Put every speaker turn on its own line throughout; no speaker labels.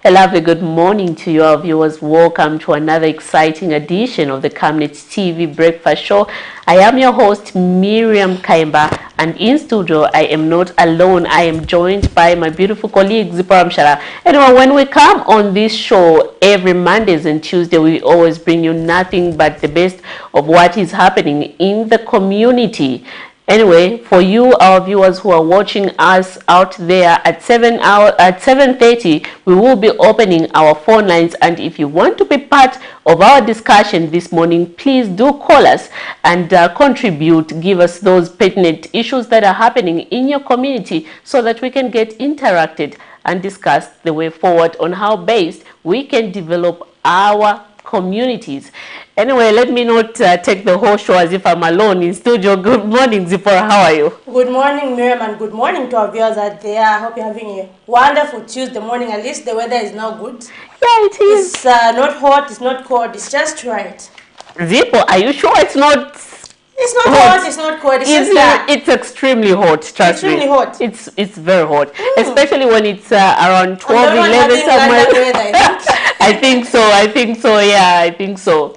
A lovely good morning to you, our viewers. Welcome to another exciting edition of the Camnet TV Breakfast Show. I am your host, Miriam Kaimba, and in studio, I am not alone. I am joined by my beautiful colleague, Zipporah Mshara. Anyway, when we come on this show every Mondays and Tuesday, we always bring you nothing but the best of what is happening in the community. Anyway, for you, our viewers who are watching us out there at 7:30, we will be opening our phone lines. And if you want to be part of our discussion this morning, please do call us and contribute. Give us those pertinent issues that are happening in your community so that we can get interacted and discuss the way forward on how best we can develop our communities. Anyway, let me not take the whole show as if I'm alone in studio. Good morning, Zipporah. How are you?
Good morning, Miriam, and good morning to our viewers out there. I hope you're having a wonderful Tuesday morning. At least the weather is now good.
Yeah, it is.
It's not hot, it's not cold, it's just right.
Zippo, are you sure it's not?
It's not hot, it's not cold,
it's extremely hot, trust
extremely
me.
Hot.
It's very hot, especially when it's around 12, 11 somewhere. I think so, yeah, I think so.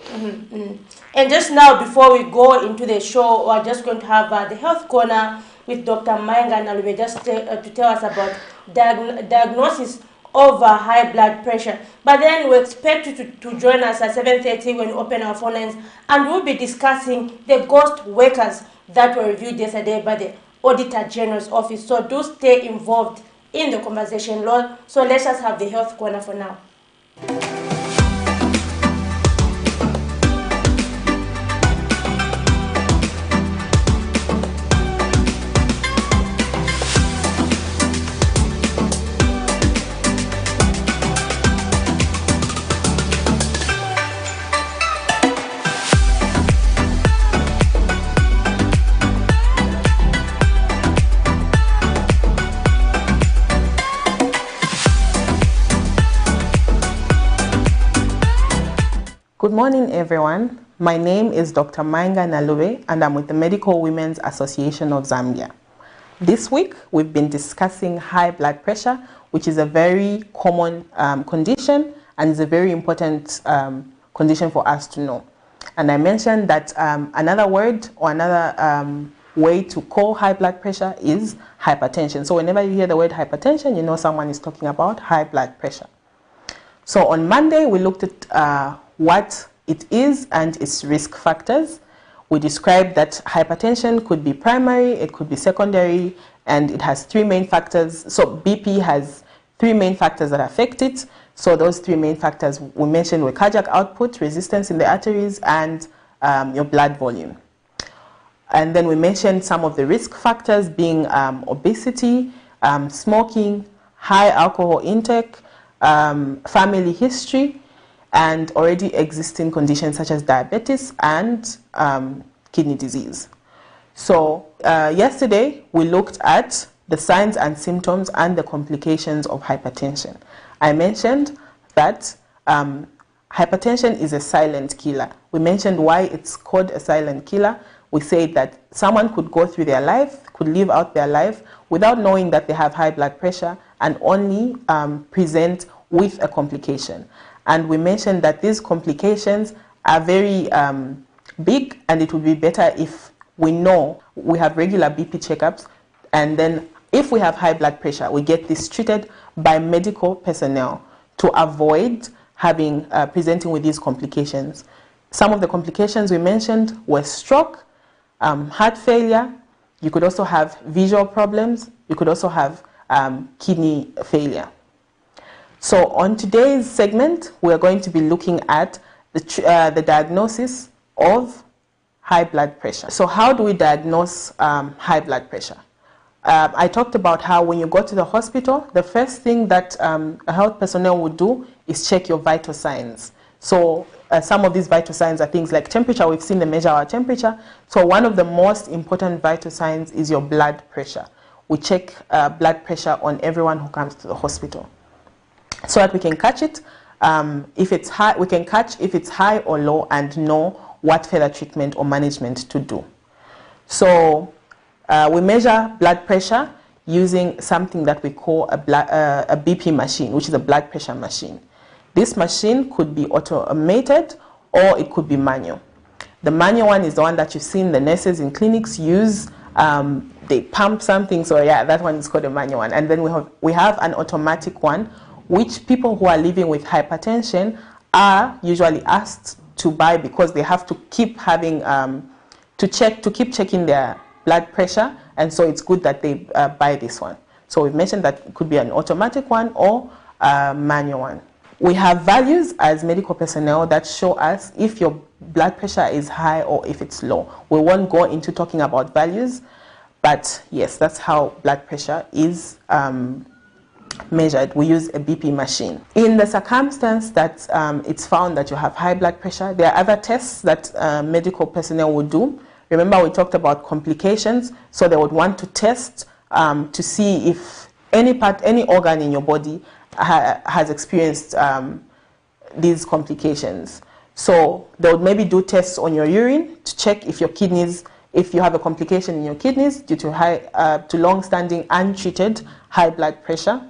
And just now, before we go into the show, we're just going to have the Health Corner with Dr. Mainga Nalube just to tell us about diagnosis of high blood pressure. But then we expect you to join us at 7:30 when we open our phone lines, and we'll be discussing the ghost workers that were reviewed yesterday by the Auditor General's office. So do stay involved in the conversation, Lord. So let's just have the Health Corner for now.
Good morning, everyone. My name is Dr. Mainga Nalube, and I'm with the Medical Women's Association of Zambia. This week, we've been discussing high blood pressure, which is a very common condition and is a very important condition for us to know. And I mentioned that another word or another way to call high blood pressure is hypertension. So whenever you hear the word hypertension, you know someone is talking about high blood pressure. So on Monday, we looked at what it is and its risk factors. We described that hypertension could be primary, it could be secondary, and it has three main factors. So BP has three main factors that affect it. So those three main factors we mentioned were cardiac output, resistance in the arteries, and your blood volume. And then we mentioned some of the risk factors being obesity, smoking, high alcohol intake, family history, and already existing conditions such as diabetes and kidney disease. So yesterday we looked at the signs and symptoms and the complications of hypertension. I mentioned that hypertension is a silent killer. We mentioned why it's called a silent killer. We said that someone could go through their life, could live out their life without knowing that they have high blood pressure and only present with a complication. And we mentioned that these complications are very big, and it would be better if we know we have regular BP checkups, and then if we have high blood pressure, we get this treated by medical personnel to avoid having presenting with these complications. Some of the complications we mentioned were stroke, heart failure. You could also have visual problems. You could also have kidney failure. So on today's segment, we are going to be looking at the diagnosis of high blood pressure. So how do we diagnose high blood pressure? I talked about how when you go to the hospital, the first thing that a health personnel would do is check your vital signs. So some of these vital signs are things like temperature. We've seen them measure our temperature. So one of the most important vital signs is your blood pressure. We check blood pressure on everyone who comes to the hospital, so that we can catch it. If it's high, we can catch if it's high or low and know what further treatment or management to do. So we measure blood pressure using something that we call a BP machine, which is a blood pressure machine. This machine could be automated or it could be manual. The manual one is the one that you've seen the nurses in clinics use. They pump something, so yeah, that one is called a manual one. And then we have an automatic one, which people who are living with hypertension are usually asked to buy because they have to keep having to keep checking their blood pressure, and so it's good that they buy this one. So we've mentioned that it could be an automatic one or a manual one. We have values as medical personnel that show us if your blood pressure is high or if it's low. We won't go into talking about values, but yes, that's how blood pressure is measured. We use a BP machine. In the circumstance that it's found that you have high blood pressure, there are other tests that medical personnel would do. Remember, we talked about complications, so they would want to test to see if any organ in your body has experienced these complications. So they would maybe do tests on your urine to check if your kidneys, if you have a complication in your kidneys due to long-standing untreated high blood pressure.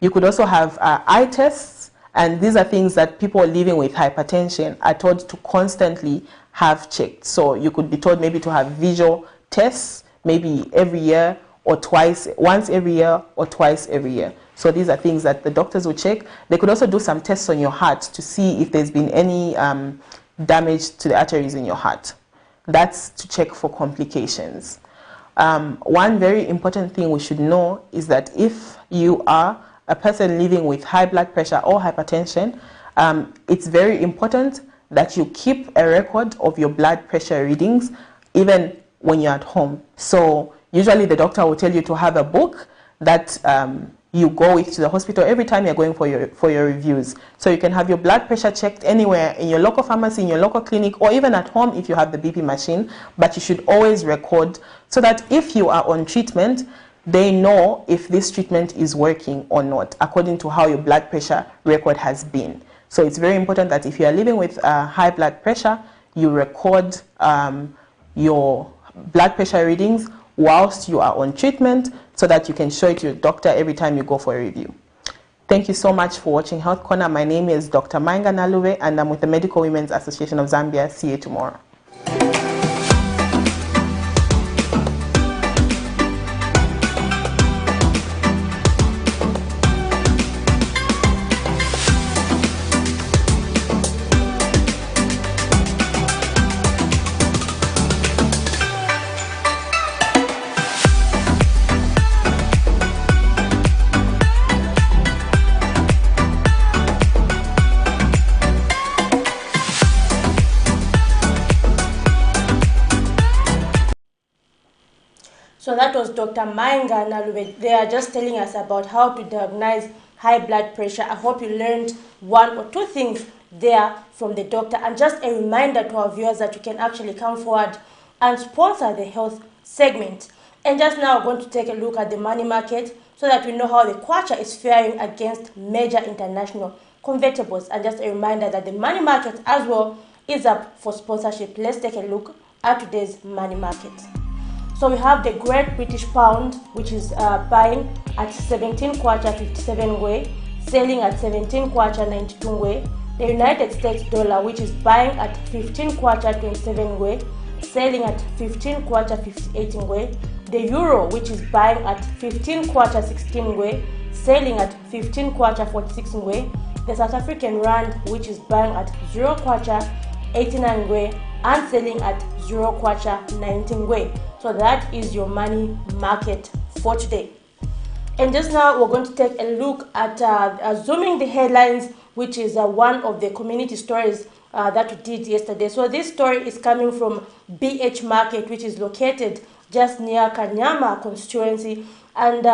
You could also have eye tests, and these are things that people living with hypertension are told to constantly have checked. So you could be told maybe to have visual tests, maybe every year or once every year or twice every year. So these are things that the doctors will check. They could also do some tests on your heart to see if there's been any damage to the arteries in your heart. That's to check for complications. One very important thing we should know is that if you are a person living with high blood pressure or hypertension, it's very important that you keep a record of your blood pressure readings even when you're at home. So usually the doctor will tell you to have a book that you go with to the hospital every time you're going for your reviews. So you can have your blood pressure checked anywhere, in your local pharmacy, in your local clinic, or even at home if you have the BP machine, but you should always record so that if you are on treatment, they know if this treatment is working or not, according to how your blood pressure record has been. So it's very important that if you are living with high blood pressure, you record your blood pressure readings whilst you are on treatment so that you can show it to your doctor every time you go for a review. Thank you so much for watching Health Corner. My name is Dr. Mainga Naluve and I'm with the Medical Women's Association of Zambia. See you tomorrow.
So that was Dr. Mainga Nalube. They are just telling us about how to diagnose high blood pressure. I hope you learned one or two things there from the doctor. And just a reminder to our viewers that you can actually come forward and sponsor the health segment. And just now we're going to take a look at the money market so that we know how the kwacha is faring against major international convertibles. And just a reminder that the money market as well is up for sponsorship. Let's take a look at today's money market. So we have the Great British Pound, which is buying at 17 kwacha 57 ngwe, selling at 17 kwacha 92 ngwe. The United States dollar, which is buying at 15 kwacha 27 ngwe, selling at 15 kwacha 58 ngwe. The euro, which is buying at 15 kwacha 16 ngwe, selling at 15 kwacha 46 ngwe. The South African rand, which is buying at 0 kwacha 89 ngwe and selling at 0 kwacha 19 ngwe. So that is your money market for today. And just now we're going to take a look at zooming the headlines, which is one of the community stories that we did yesterday. So this story is coming from BH Market, which is located just near Kanyama constituency. And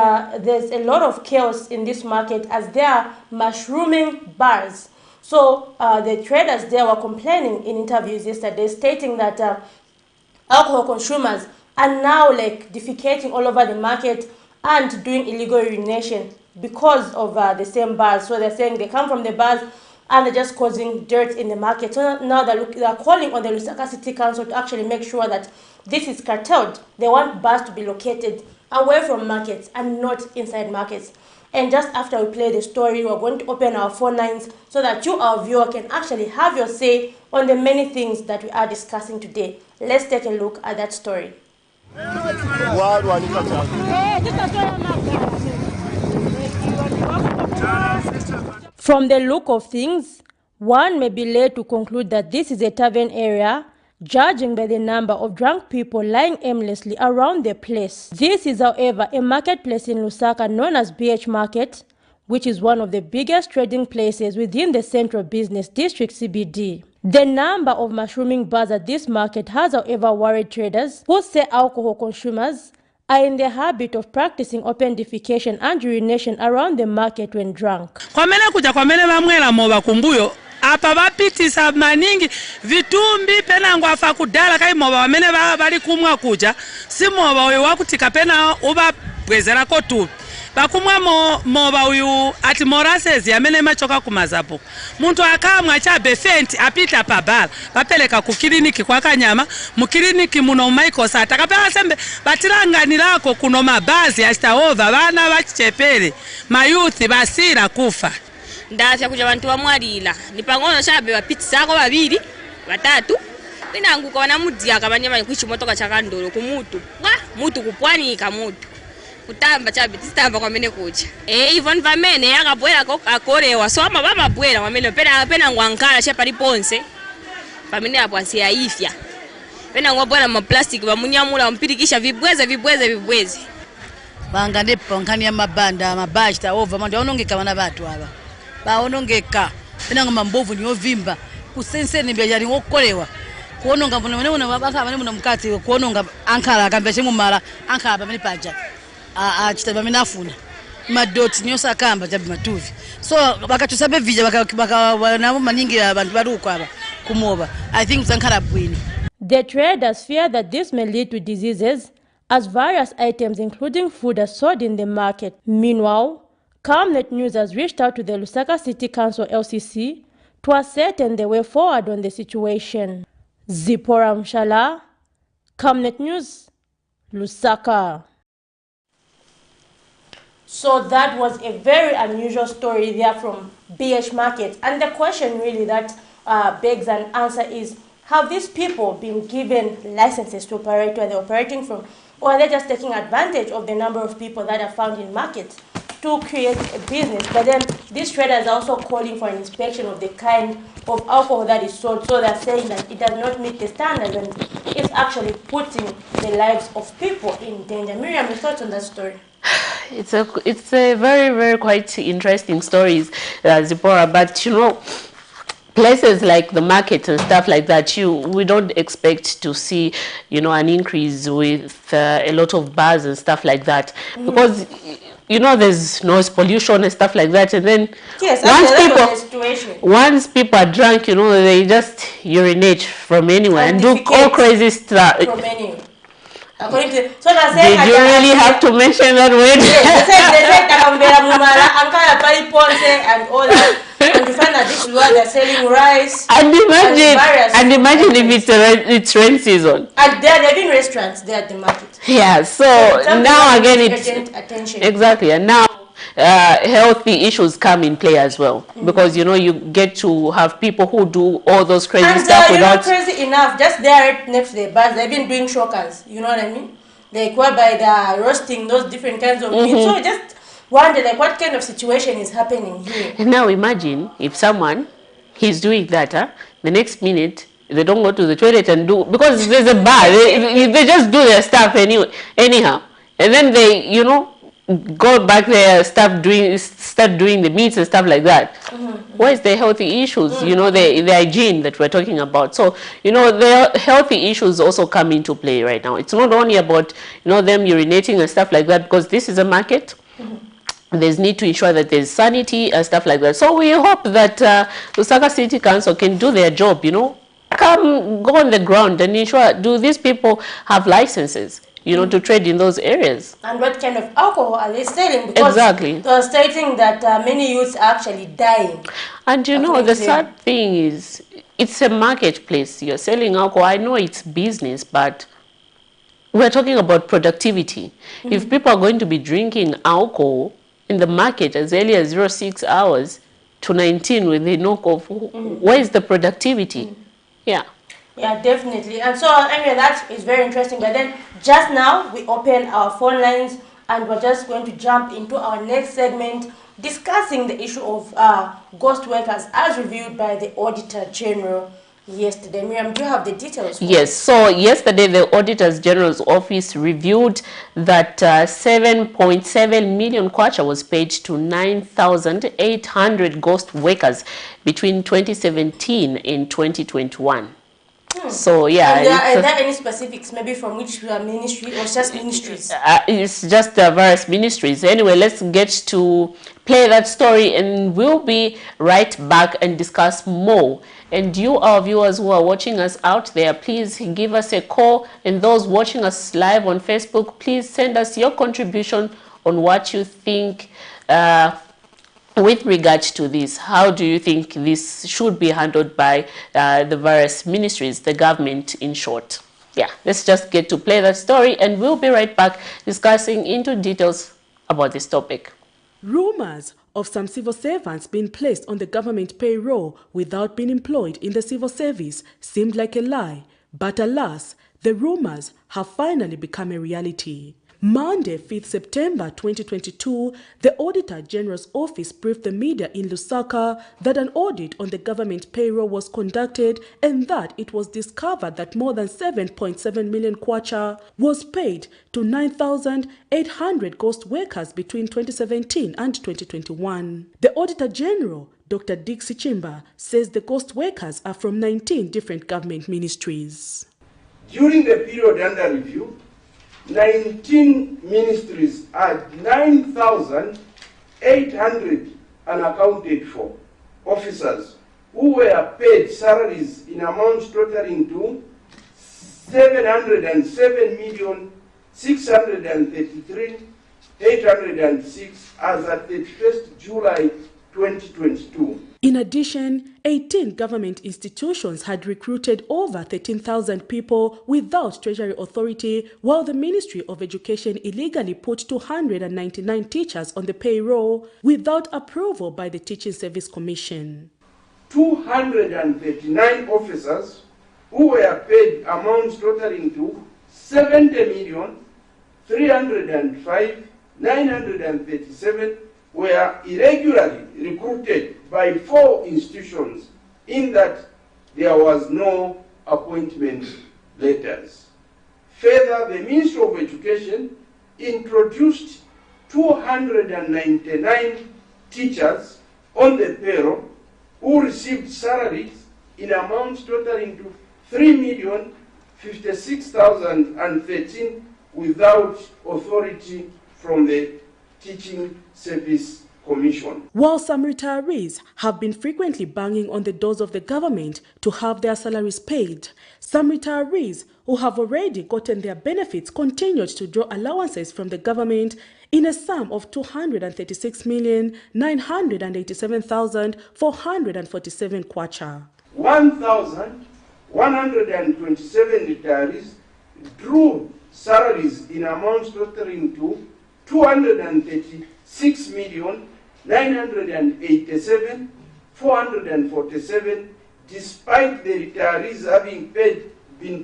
there's a lot of chaos in this market as there are mushrooming bars. So the traders there were complaining in interviews yesterday, stating that alcohol consumers are now like defecating all over the market and doing illegal urination because of the same bars. So they're saying they come from the bars and they're just causing dirt in the market. So now they're calling on the Lusaka City Council to actually make sure that this is curtailed. They want bars to be located away from markets and not inside markets. And just after we play the story, we're going to open our phone lines so that you, our viewer, can actually have your say on the many things that we are discussing today. Let's take a look at that story. From the look of things, one may be led to conclude that this is a tavern area, judging by the number of drunk people lying aimlessly around the place. This is, however, a marketplace in Lusaka known as BH Market, which is one of the biggest trading places within the Central Business District CBD. The number of mushrooming bars at this market has, however, worried traders who say alcohol consumers are in the habit of practicing open defecation and urination around the market when drunk.
Apa vapitisa maningi vitumbi pena ngwafa kudala kai moba wamene bali kumwa kuja si moba uyu wakutika pena uba bwezera kotu bakumwa moba uyu ati morases yamene machoka kumazapo muntu akamwa cha befenti apita pabala bapeleka ku kliniki kwa Kanyama mu kliniki muno maikosa atakapela sembe batiranganirako kuno mabazi ashitaova bana bachichepele mayuthi basira kufa ndafya kuja bantu bamwalila nipangono chabe bapitisa ako babiri batatu binanguka banamudia akabanyama kwishimotoka chakandolo kumutu mutu kupwanika mutu kutamba chabe tistamba kwamene kuja even vamene yakabwera akorewa so amababwera wamene pena ngwankala chepa liponse pamene apo asiyaifya pena ngwabwera ma plastic bamunyamula bampirikisha vibweze banga ndipo nkani ya mabanda mabashta over mande onongeka bana batu aba baonongeka pena ngoma mbovu ni ovimba kusenseni mbya yali ngokolewa kuononga mune babaka bane mune mukati kuononga ankala akambeshe mumala ankala bamene paja achita bamene afuna madoti nyosa kamba tabi matuvi so bakatusabe vija baka nabo maningi abantu baruko aba kumoba I think sankala bwini.
The traders fear that this may lead to diseases as various items including food are sold in the market. Meanwhile, Camnet News has reached out to the Lusaka City Council LCC to ascertain the way forward on the situation. Zipora Mshala, Camnet News, Lusaka. So that was a very unusual story there from BH Market. And the question really that begs an answer is, have these people been given licenses to operate where they're operating from? Or are they just taking advantage of the number of people that are found in markets to create a business? But then these traders are also calling for an inspection of the kind of alcohol that is sold. So they're saying that it does not meet the standards and it's actually putting the lives of people in danger. Miriam, your thoughts on that story?
It's a very, very quite interesting stories, Zipporah. But you know, places like the market and stuff like that, we don't expect to see, you know, an increase with a lot of bars and stuff like that, because you know there's noise pollution and stuff like that, and then
yes,
once people are drunk, you know, they just urinate from anywhere and do all crazy stuff.
From anywhere. According to, so
did you really have to mention that word?
Yes, they said and all that. And you find that this is where they're selling rice.
And imagine if it's rain season.
And there have been restaurants there at the market.
Yeah, so now again it's
attention.
Exactly, and now healthy issues come in play as well, because you know you get to have people who do all those crazy stuff without.
Crazy enough, just there right next to the bars, they've been doing shockers. You know what I mean? Like whereby they're roasting those different kinds of meat. So just wonder like what kind of situation is happening here.
And now imagine if someone he's doing that, the next minute they don't go to the toilet and do, because there's a bar, they just do their stuff anyhow, and then they, you know, go back there, start doing the meats and stuff like that. Where's the healthy issues? You know, the hygiene that we're talking about. So, you know, the healthy issues also come into play right now. It's not only about, you know, them urinating and stuff like that, because this is a market. There's need to ensure that there's sanity and stuff like that. So we hope that Lusaka City Council can do their job, you know, go on the ground and ensure, do these people have licenses, you know, to trade in those areas?
And what kind of alcohol are they selling? Because
exactly.
They're stating that many youths are actually dying.
And you know, the sad thing is, it's a marketplace. You're selling alcohol. I know it's business, but we're talking about productivity. If people are going to be drinking alcohol in the market as early as 06 hours to 19 with the knockoff, where is the productivity? Yeah.
Yeah, definitely. And so, anyway, that is very interesting. But then, just now, we open our phone lines and we're just going to jump into our next segment discussing the issue of ghost workers as reviewed by the Auditor General yesterday. Miriam, do you have the details?
Yes, so yesterday the Auditor General's office reviewed that 7.7 million kwacha was paid to 9,800 ghost workers between 2017 and 2021. So yeah,
and are there any specifics, maybe from which ministry or just ministries?
It's just various ministries. Anyway, let's get to play that story and we'll be right back and discuss more. And you, our viewers who are watching us out there, please give us a call. And those watching us live on Facebook, please send us your contribution on what you think with regards to this. How do you think this should be handled by the various ministries, the government in short? Yeah, let's just get to play that story and we'll be right back discussing into details about this topic.
Rumors of some civil servants being placed on the government payroll without being employed in the civil service seemed like a lie, but alas, the rumors have finally become a reality. Monday, 5th September 2022, the Auditor General's office briefed the media in Lusaka that an audit on the government payroll was conducted and that it was discovered that more than 7.7 million kwacha was paid to 9,800 ghost workers between 2017 and 2021. The Auditor General, Dr. Dixie Chimba, says the ghost workers are from 19 different government ministries.
During the period under review, 19 ministries had 9,800 unaccounted for officers who were paid salaries in amounts totaling to 707,633,806 as at 31st July 2022.
In addition, 18 government institutions had recruited over 13,000 people without Treasury Authority, while the Ministry of Education illegally put 299 teachers on the payroll without approval by the Teaching Service Commission.
239 officers who were paid amounts totaling to 70,305,937 were irregularly recruited by 4 institutions in that there was no appointment letters. Further, the Ministry of Education introduced 299 teachers on the payroll who received salaries in amounts totaling to 3,056,013 without authority from the Teaching Service Commission.
While some retirees have been frequently banging on the doors of the government to have their salaries paid, some retirees who have already gotten their benefits continued to draw allowances from the government in a sum of 236,987,447 kwacha.
1,127 retirees drew salaries in amounts totaling to 236,987,447 despite the retirees having been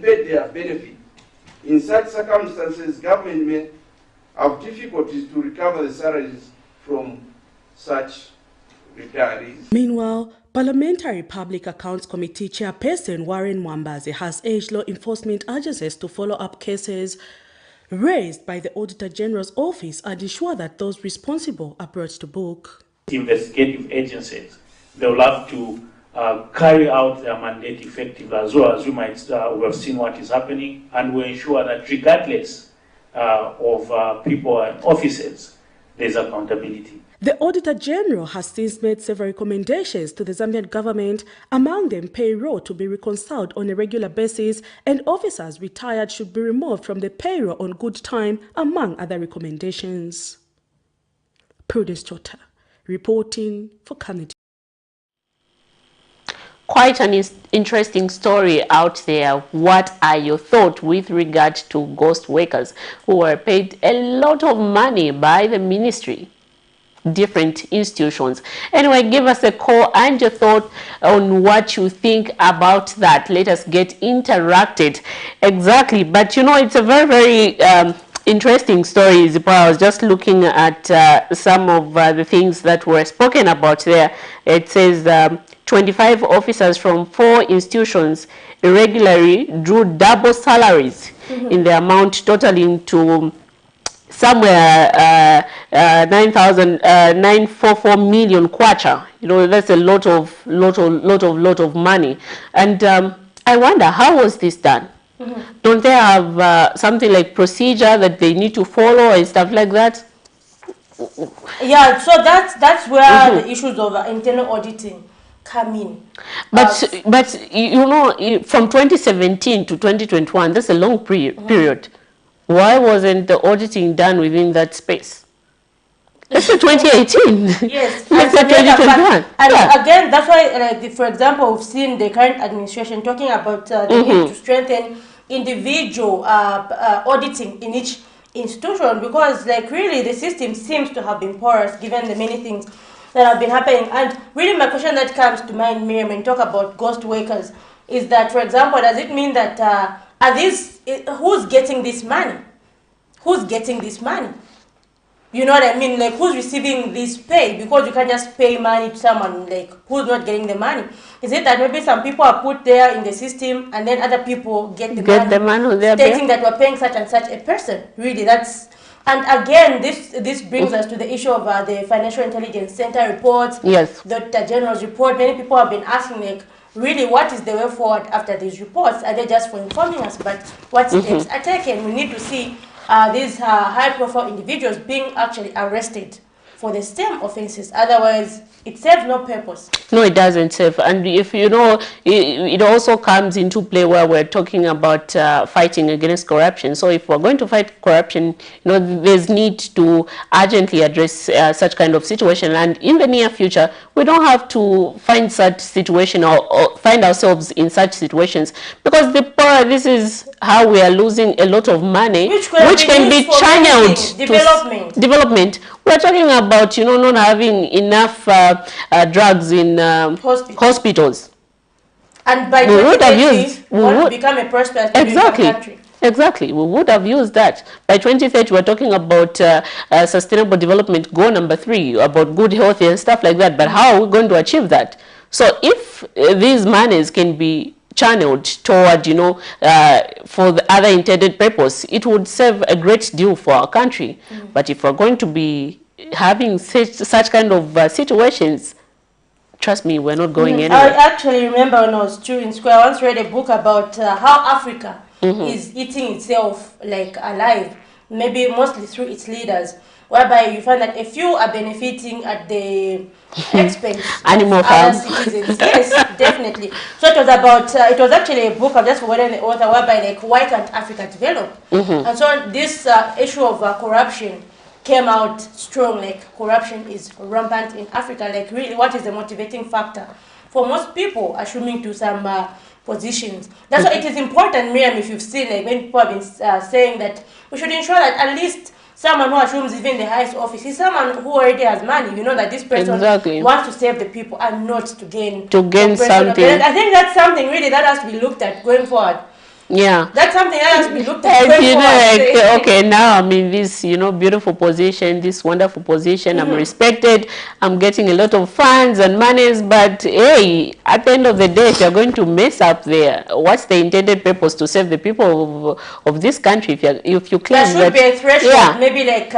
paid their benefit. In such circumstances, government may have difficulties to recover the salaries from such retirees.
Meanwhile, Parliamentary Public Accounts Committee Chairperson Warren Mwambazi has urged law enforcement agencies to follow up cases raised by the Auditor General's office and ensure that those responsible are brought to book.
Investigative agencies, they will have to carry out their mandate effectively, as well as we have seen what is happening, and we ensure that regardless of people and officers, there's accountability.
The Auditor General has since made several recommendations to the Zambian government, among them payroll to be reconciled on a regular basis and officers retired should be removed from the payroll on good time, among other recommendations. Prudence Chota, reporting for Camnet.
quite an interesting story out there. What are your thoughts with regard to ghost workers who are paid a lot of money by the ministry, different institutions? Anyway, give us a call and your thought on what you think about that. Let us get interacted. Exactly. But you know, it's a very, very interesting story. I was just looking at some of the things that were spoken about there. It says 25 officers from 4 institutions irregularly drew double salaries in the amount totaling to somewhere 944 million kwacha. You know, that's a lot of money. And I wonder, how was this done? Don't they have something like procedure that they need to follow and stuff like that?
Yeah, so that's where the issues of internal auditing come in.
But you know, from 2017 to 2021, that's a long period. Why wasn't the auditing done within that space? Let's say 2018.
Yes.
Let's say 2021.
And again, that's why, like, for example, we've seen the current administration talking about the need to strengthen individual auditing in each institution, because, like, really the system seems to have been porous given the many things that have been happening. And really my question that comes to mind, Miriam, when you talk about ghost workers, is that, for example, does it mean that who's getting this money? Who's getting this money? You know what I mean? Like, who's receiving this pay? Because you can't just pay money to someone, like, who's not getting the money. Is it that maybe some people are put there in the system and then other people get the money stating that we're paying such and such a person? Really, that's... And again, this brings us to the issue of the Financial Intelligence Center reports, the General's report. Many people have been asking, like, really, what is the way forward after these reports? Are they just for informing us? But what steps are taken? We need to see these high-profile individuals being actually arrested for the same offenses. Otherwise, it serves no purpose.
No, it doesn't serve. And if you know, it also comes into play where we're talking about fighting against corruption. So if we're going to fight corruption, you know, there's need to urgently address such kind of situation. And in the near future, we don't have to find such situation or find ourselves in such situations, because this is how we are losing a lot of money, which can be channeled to development. We're talking about, you know, not having enough drugs in hospitals. And by 2030, we would become a prosperous country. Exactly. We would have used that. By 2030, we're talking about sustainable development goal number 3, about good health and stuff like that. But how are we going to achieve that? So if these monies can be channeled toward, you know, for the other intended purpose, it would serve a great deal for our country. But if we're going to be having such kind of situations, trust me, we're not going anywhere.
I actually remember when I was still in school, I once read a book about how Africa is eating itself like alive, maybe mostly through its leaders, whereby you find that a few are benefiting at the expense
animal
farms. Citizens. Yes, definitely. So it was about, it was actually a book, I've just forgotten the author, whereby, like, why can't Africa develop? And so this issue of corruption came out strong, like, corruption is rampant in Africa. Like, really, what is the motivating factor for most people assuming to some positions? That's why it is important, Miriam, if you've seen, like, when people have been saying that we should ensure that at least someone who assumes even the highest office is someone who already has money. You know that this person wants to serve the people and not to gain something. I think that's something really that has to be looked at going forward.
Yeah,
that's something that has to be looked at going
you know,
forward.
like, okay, now I'm in this, you know, beautiful position, this wonderful position. I'm respected. I'm getting a lot of funds and monies. But hey, at the end of the day, if you're going to mess up there, what's the intended purpose to serve the people of this country? If you claim
there should be a threshold, maybe like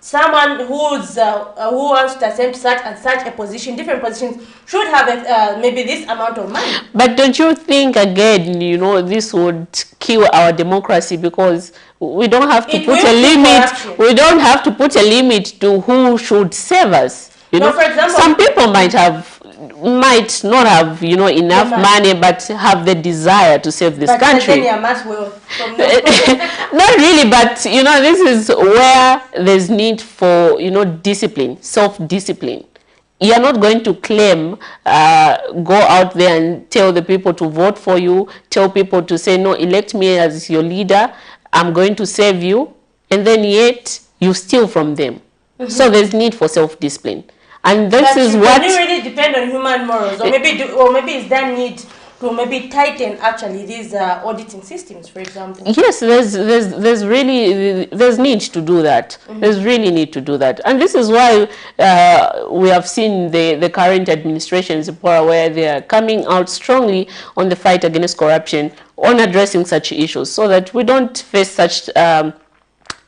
someone who wants to ascend such and such a position, different positions, should have maybe this amount of money.
But don't you think, again, you know, this would kill our democracy, because we don't have to put a limit. We don't have to put a limit to who should serve us. You know, for example, some people might not have, you know, enough money, but have the desire to save this country.
Not
really, but, you know, this is where there's need for, you know, discipline, self-discipline. you're not going to claim, go out there and tell the people to vote for you, tell people to say, no, elect me as your leader, I'm going to save you, and then yet you steal from them. So there's need for self-discipline. And this is what...
Can you really depend on human morals? Or maybe is there need to maybe tighten actually these auditing systems, for example?
Yes, there's really need to do that. There's really need to do that, and this is why we have seen the current administrations where they are coming out strongly on the fight against corruption, on addressing such issues, so that we don't face such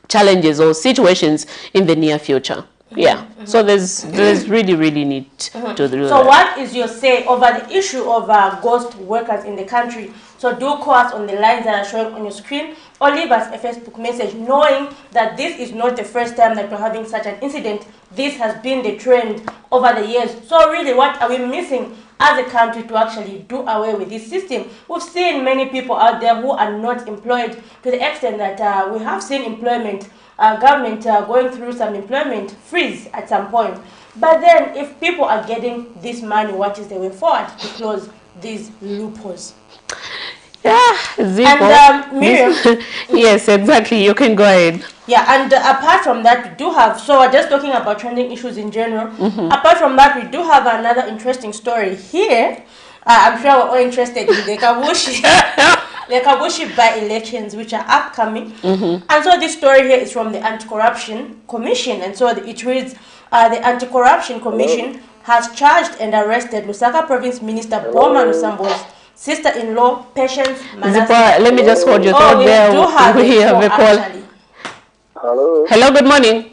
challenges or situations in the near future. Yeah, so there's really need to do that.
So what is your say over the issue of ghost workers in the country? So do call us on the lines that are showing on your screen, or leave us a Facebook message, knowing that this is not the first time that we're having such an incident. This has been the trend over the years. So really, what are we missing as a country to actually do away with this system? We've seen many people out there who are not employed, to the extent that we have seen employment government going through some employment freeze at some point. But then if people are getting this money, what is the way forward to close these loopholes?
Yeah,
and Miriam,
yes, exactly, you can go ahead.
Yeah, and apart from that, we do have, so we're just talking about trending issues in general. Apart from that, we do have another interesting story here. I'm sure we're all interested in the Kabushi the Kabushi by-elections, which are upcoming. And so this story here is from the Anti-Corruption Commission. And so it reads, the Anti-Corruption Commission has charged and arrested Lusaka Province Minister Boma Lusambo's sister-in-law, Patience Manase.
Let me just hold your thought there.
We have a call. Actually.
Hello.
Hello, good morning.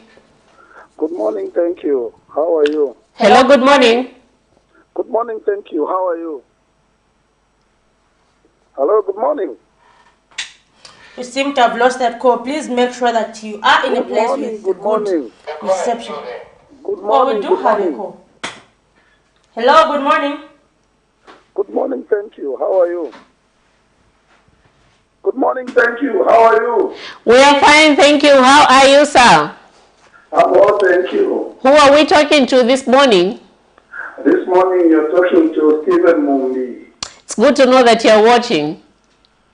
Good morning, thank you. How are you?
Hello, good morning.
Good morning, thank you. How are you? Hello, good morning.
You seem to have lost that call. Please make sure that you are in a place with good reception.
Good morning.
We do have a call. Hello, good morning.
Good morning, thank you. How are you? Good morning, thank you. How are you?
We are fine, thank you. How are you, sir?
I'm well, thank you.
Who are we talking to this morning?
This morning you're talking to Stephen Mumbi.
It's good to know that you're watching.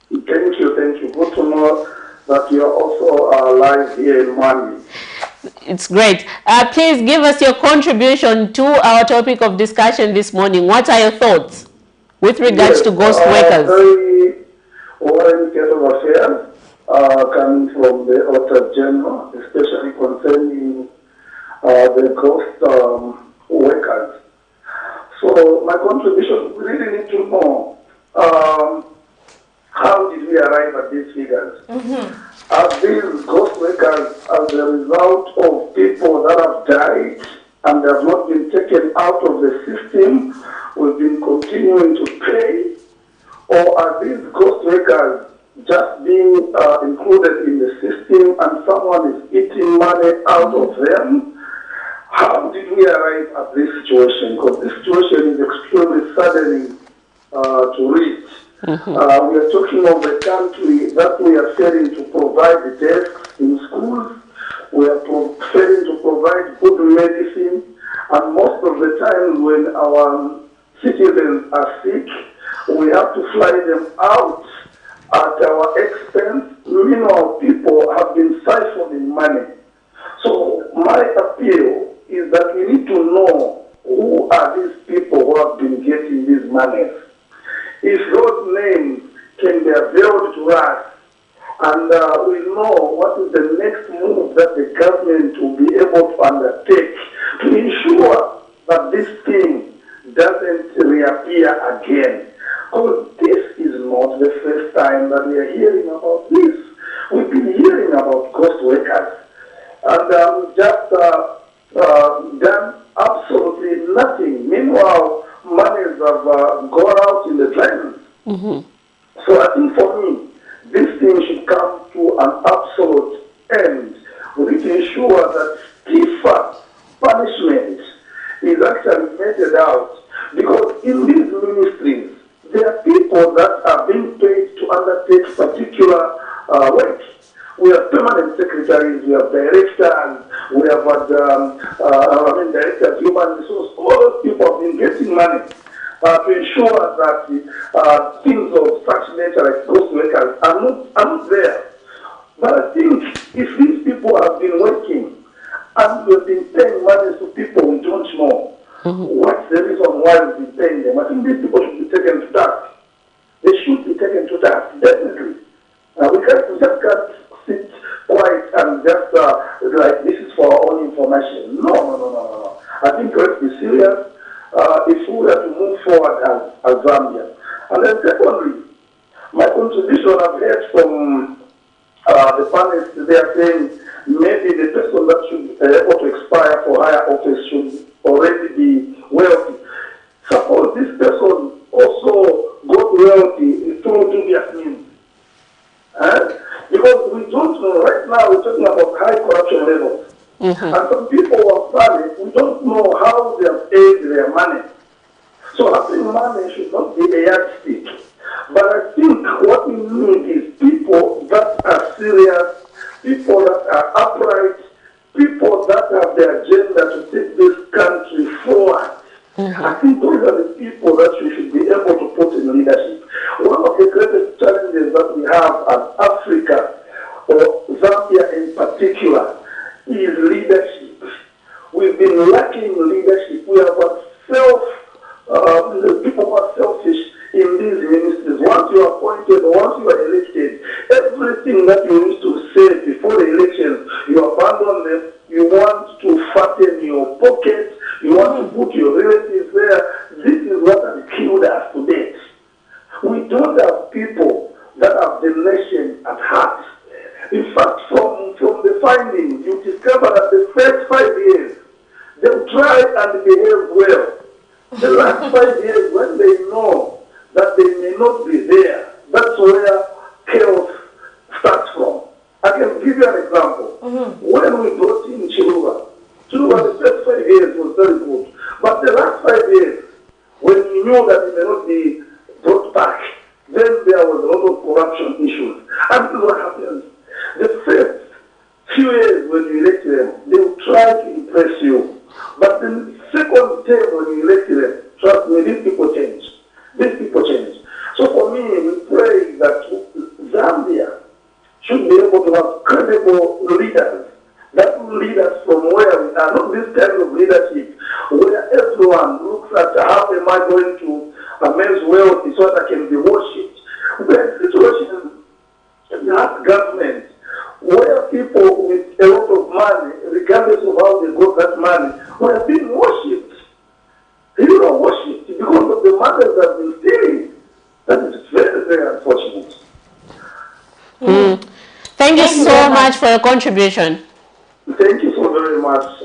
Thank you, thank you. Good to know that you're also live here in Mali.
It's great. Please give us your contribution to our topic of discussion this morning. What are your thoughts with regards to ghost workers?
Very oriented of affairs coming from the Author General, especially concerning the ghost workers. So my contribution, we really need to know how did we arrive at these figures? Are these ghost workers as a result of people that have died and have not been taken out of the system, we've been continuing to pay? Or are these ghost workers just being included in the system and someone is eating money out of them? How did we arrive at this situation? Because this situation is extremely saddening to read. We are talking of a country that we are failing to provide the desks in schools. We are failing to provide good medicine. And most of the time when our citizens are sick, we have to fly them out at our expense. Meanwhile, people have been siphoning money. So my appeal is that we need to know who are these people who have been getting these monies. If those names can be availed to us, and we know what is the next move that the government will be able to undertake to ensure that this thing doesn't reappear again. Because this is not the first time that we are hearing about this. We've been hearing about ghost workers. And we've just done absolutely nothing. Meanwhile, monies have gone out in the drains. So I think for me, this thing should come to an absolute end. We need to ensure that stiffer punishment is actually meted out. Because in these ministries, there are people that are being paid to undertake particular work. We have permanent secretaries, we have directors, we have directors, human resources, all to ensure that things of such nature like ghost workers are not there. But I think if these people have been working and we've been paying money to people we don't know, what's the reason why we've been paying them? I think these people should be taken to task. They should be taken to task, definitely. We just can't sit quiet and just like this is for our own information. No. I think let's be serious if we are to move forward as Zambia. And then secondly, my contribution I've heard from the panelists, they are saying maybe the person that should be able to expire for higher office should already be wealthy. Suppose this person also got wealthy through dubious means. Because we don't know, right now we're talking about high corruption levels. And some people who are planning, we don't know how they have paid their money. So having money should not be a yardstick. But I think what we need is people that are serious, people that are upright, people that have the agenda to take this country forward. I think those are the people that we should be able to put in leadership. One of the greatest challenges that we have as Africa, or Zambia in particular, is leadership. We've been lacking leadership. We have got people who are selfish in these ministries. Once you are appointed, once you are elected, everything that you used to say before the elections, you abandon them. You want to fatten your pockets. You want to put your relatives there. This is what has killed us to date. We don't have people that have the nation at heart. In fact, from the findings, you discover that the first 5 years, they'll try and behave well. The last 5 years, when they know that they may not be there, that's where chaos starts from. I can give you an example. When we brought in Chiluba, the first 5 years was very good. But the last 5 years, when we knew that it may not be brought back, then there was a lot of corruption issues. And this is what happens. The first few years when you elect them, they will try to impress you. But the second term when you elect them, trust me, these people change. So for me, we pray that Zambia should be able to have credible leaders that will lead us from where we are. Not this kind of leadership where everyone looks at how am I going to amass wealth so that I can be worshipped. We're in a situation in that government where people with a lot of money, regardless of how they got that money, were being worshipped. They were worshipped because of the money that have been stealing. That is very, very unfortunate.
Thank you so much for your contribution.
Thank you so very much.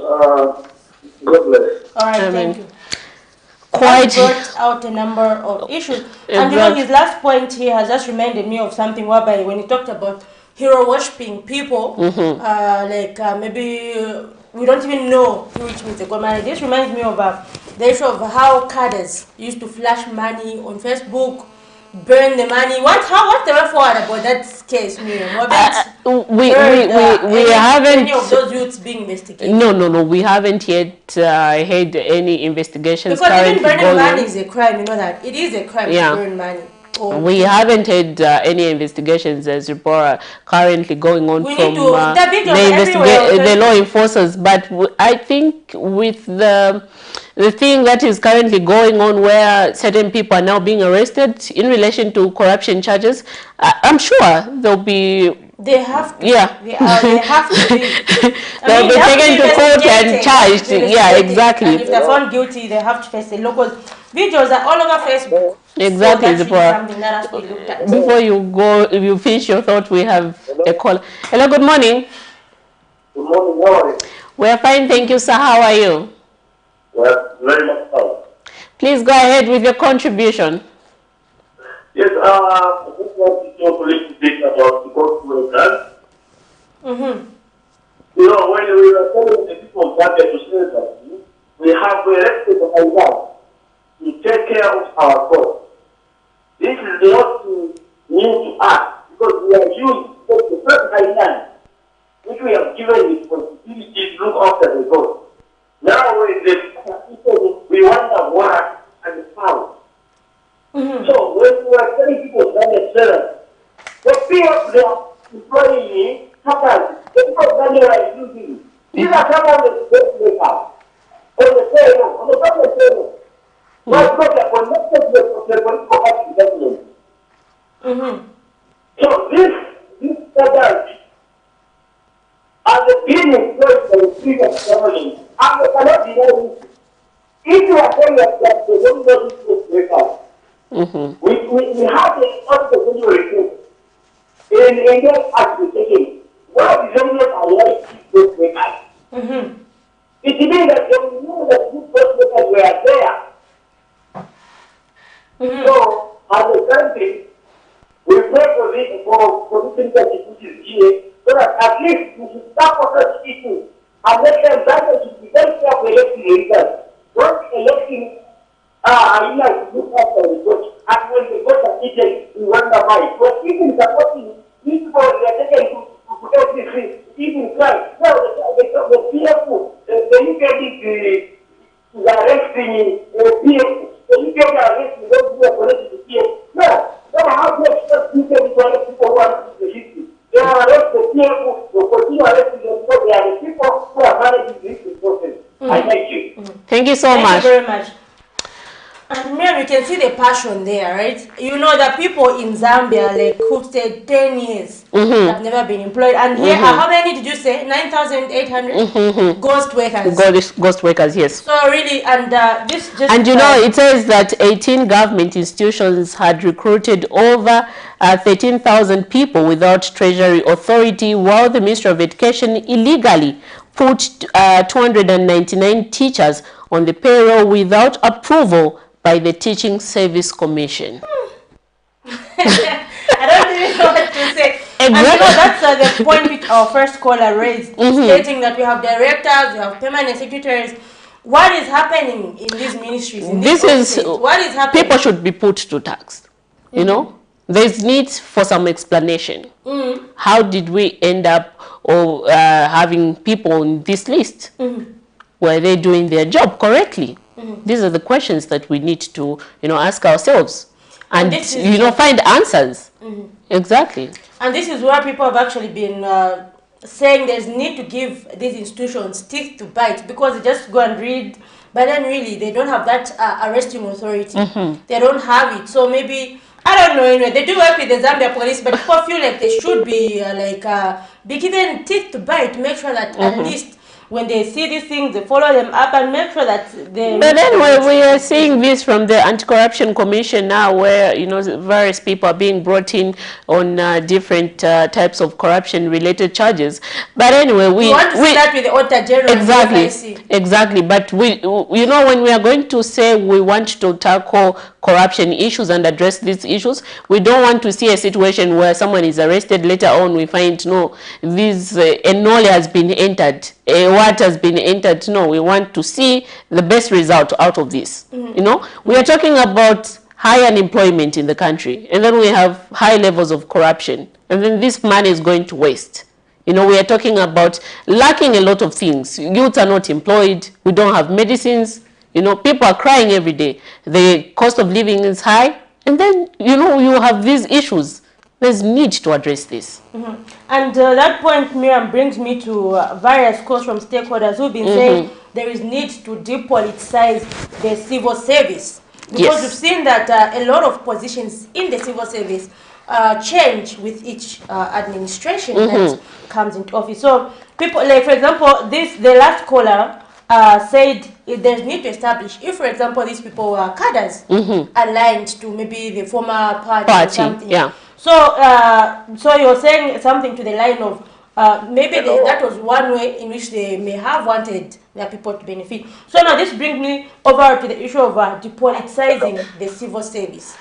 God bless.
All right, thank you.
Quite
brought out a number of issues. And you know, his last point here has just reminded me of something whereby when he talked about hero worshipping people, maybe we don't even know which means the God money. This reminds me of the issue of how cadres used to flash money on Facebook, burn the money. What's the way forward about that case, Miriam?
We haven't
any of those youths being investigated.
No, we haven't yet had any investigations.
Because even burning money is a crime. You know that it is a crime to burn money.
We haven't had any investigations, as Deborah, currently going on from the law enforcers. But I think with the thing that is currently going on, where certain people are now being arrested in relation to corruption charges, I'm sure there'll be.
They have to.
Yeah.
They have to be.
They'll be taken to court and charged. Yeah, exactly.
And if they're found guilty, they have to face the local. Videos are all over Facebook.
Exactly,
so something that has to be looked at.
Before you go, if you finish your thought, we have a call. Hello, good morning.
Good morning, how are you?
We're fine, thank you, sir. How are you?
Well, very much so.
Please go ahead with your contribution.
Yes, I just want to talk a little bit about the court workers. You know, when we were telling the people of Zambia to say that we have elected a law to take care of our courts. This is not new to us, because we have used the first island, which we have given the responsibility to look after the court. Now, when the people, we wonder why and how. We have the audio report in Indian administration. Why is there not allowed those makers? It means that they knew that these makers were there. So, as a country, we pray for this for this which is here, so that at least we should start for such issues and let them that they should be very careful electing leaders. Don't electing you know, to look after the vote. And when the vote are eaten, we wonder why. But even supporting these people, they are taken to protect this thing, even crime. No, the fearful, the UKD is arresting people. The UKD is arresting those who are connected to fearful. No, they have no such UKD to arrest people who are the history. They are arresting the fearful, they continue arresting them because they are the people who are managing the history process. I thank you.
Thank you so much.
Thank you very much. And Miriam, you can see the passion there, right? You know that people in Zambia, like, who stayed 10 years, have never been employed. And here, how many did you say? 9,800 ghost workers.
Ghost workers, yes.
So really, and this just...
And you know, it says that 18 government institutions had recruited over 13,000 people without Treasury authority, while the Ministry of Education illegally put 299 teachers on the payroll without approval by the Teaching Service Commission.
I don't even know what to say.
Exactly.
And you know, that's the point which our first caller raised, stating that we have directors, we have permanent secretaries. What is happening in these ministries? In what is happening?
People should be put to tax. You know, there's need for some explanation. How did we end up having people on this list? Were they doing their job correctly? These are the questions that we need to, you know, ask ourselves and you know, find answers. Exactly.
And this is where people have actually been saying there's need to give these institutions teeth to bite, because they just go and read, but then really they don't have that arresting authority. They don't have it. So maybe, I don't know, anyway, they do work with the Zambia police, but people feel like they should be be given teeth to bite to make sure that at least when they see these things, they follow them up and make sure that they...
But anyway, we are seeing this from the Anti-Corruption Commission now, where, you know, various people are being brought in on different types of corruption-related charges. But anyway, we
want to start with the Auditor General.
Exactly. But we, you know, when we are going to say we want to tackle corruption issues and address these issues, we don't want to see a situation where someone is arrested, later on we find, no, this enole has been entered, what has been entered. No, we want to see the best result out of this. You know, we are talking about high unemployment in the country, and then we have high levels of corruption, and then this money is going to waste. You know, we are talking about lacking a lot of things. Youths are not employed, we don't have medicines. You know, people are crying every day. The cost of living is high. And then, you know, you have these issues. There's need to address this.
And that point, Miriam, brings me to various calls from stakeholders who've been saying there is need to depoliticize the civil service. Because we've seen that a lot of positions in the civil service change with each administration that comes into office. So people, like, for example, the last caller said there's need to establish, if for example these people were cadres aligned to maybe the former party or something. So so you're saying something to the line of maybe that was one way in which they may have wanted their people to benefit. So now this brings me over to the issue of depoliticizing the civil service.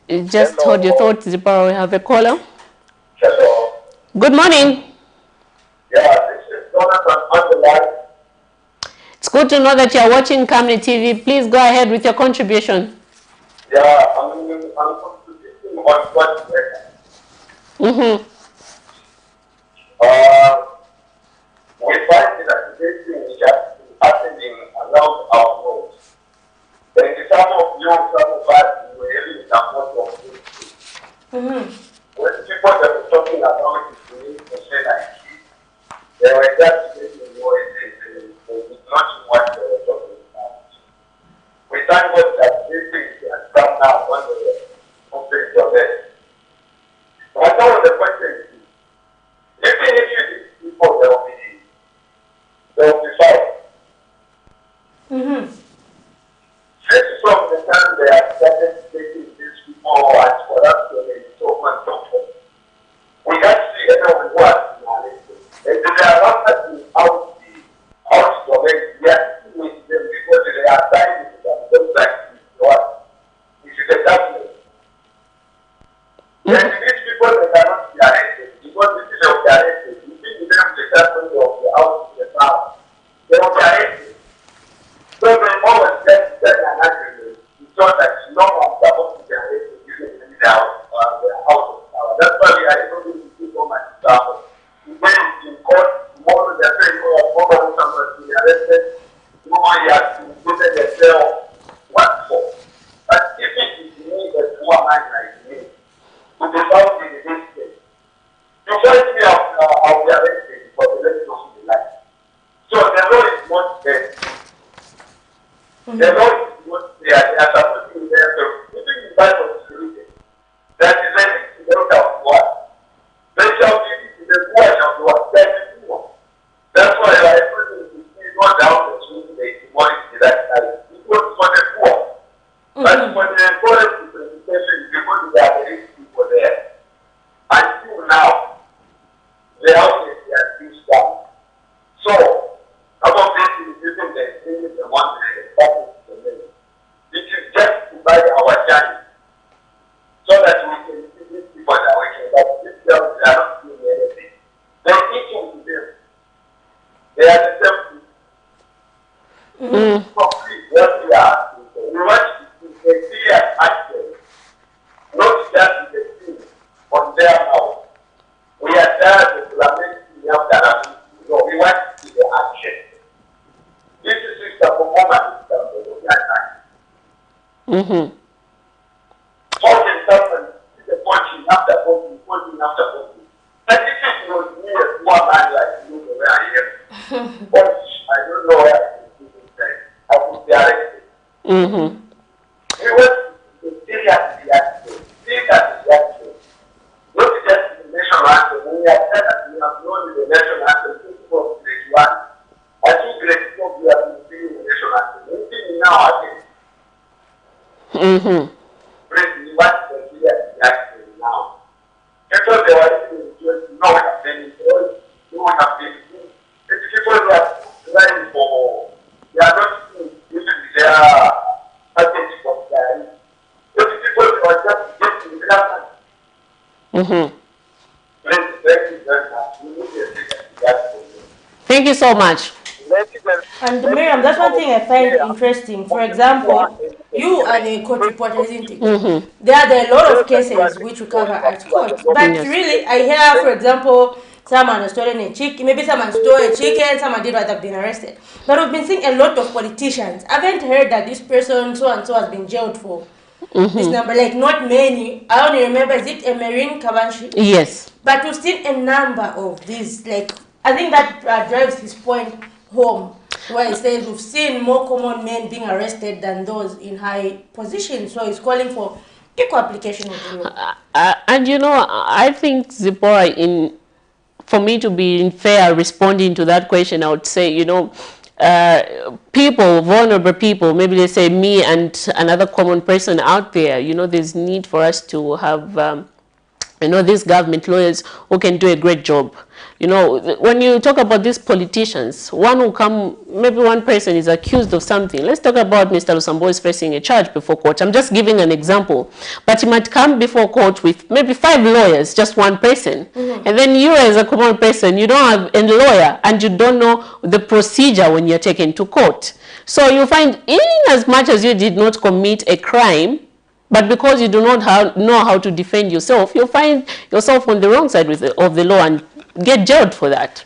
Just hold your thoughts, Zipporah. We have a caller.
Hello.
Good morning.
Yeah, this is Jonathan on the line.
It's good to know that you're watching Camnet TV. Please go ahead with your contribution.
Yeah, I'm contributing on what we find that this thing is just happening around our roads. There is some of you, some of us, who are really in support of this. When people that were talking about it, they were just getting more not what they were talking about. We thank God that this thing has come now on the conflict of it. But now the question is, even if you these people, they will be fighting. Since from the time they have started taking these poor man like me to be found in this state. You find me I'll be arrested for the rest of my life. So the law is not there. The law is not there. They are supposed to be there. So even in Bible security, that is a result of what? They shall be the poor shall be what? That's why I put it go down the street, they demolish that side. It was for the poor. But for the forest representation, because there are rich people there, until now, the houses are still down. So, about this is using the things the one that is it is just to buy our journey, so that we can see these people that we can, but these girls, they are not doing anything. They're teaching to them. They are the same people. Complete what we are asking for. We want to see a clear action, not just the thing on their mouth. We are tired of lamenting after lamenting. No, we want to see the action. This is just a performance system that we are trying. Talking stuff and see the punching after punching, punching after punching. And this is not me, a poor man like you, where I am. But I don't know where I would be arrested. We want to serious reaction. Not just the national anthem. We have said that we have known the national anthem since grade 1. I think grade 4 we have been singing the national anthem. Anything now again. We want to serious reaction now. Because they were just no one has been no one has been. It's people who are trying for. They are not using their package for that. Those people who are just getting the government.
Thank you so much.
And Miriam, that's one thing I find interesting. For example, you are the court reporter, isn't it? There are a lot of cases which we cover at court. But really, I hear, for example, someone has stolen a chicken, maybe someone stole a chicken, someone did what have been arrested. But we've been seeing a lot of politicians. I haven't heard that this person, so and so, has been jailed for this number. Like, not many. I only remember, is it Emerin Kabanshi?
Yes.
But we've seen a number of these. Like, I think that drives his point home, where he says we've seen more common men being arrested than those in high positions. So he's calling for equal application of the law.
And you know, I think, Zipporah, for me to be fair responding to that question, I would say, you know, people, vulnerable people, maybe let's say me and another common person out there, you know, there's need for us to have, you know, these government lawyers who can do a great job. You know, when you talk about these politicians, one will come, maybe one person is accused of something. Let's talk about Mr. Lusambo is facing a charge before court. I'm just giving an example. But he might come before court with maybe 5 lawyers, just one person. And then you as a common person, you don't have a lawyer and you don't know the procedure when you're taken to court. So you find, in as much as you did not commit a crime, but because you do not know how to defend yourself, you'll find yourself on the wrong side of the law and get jailed for that.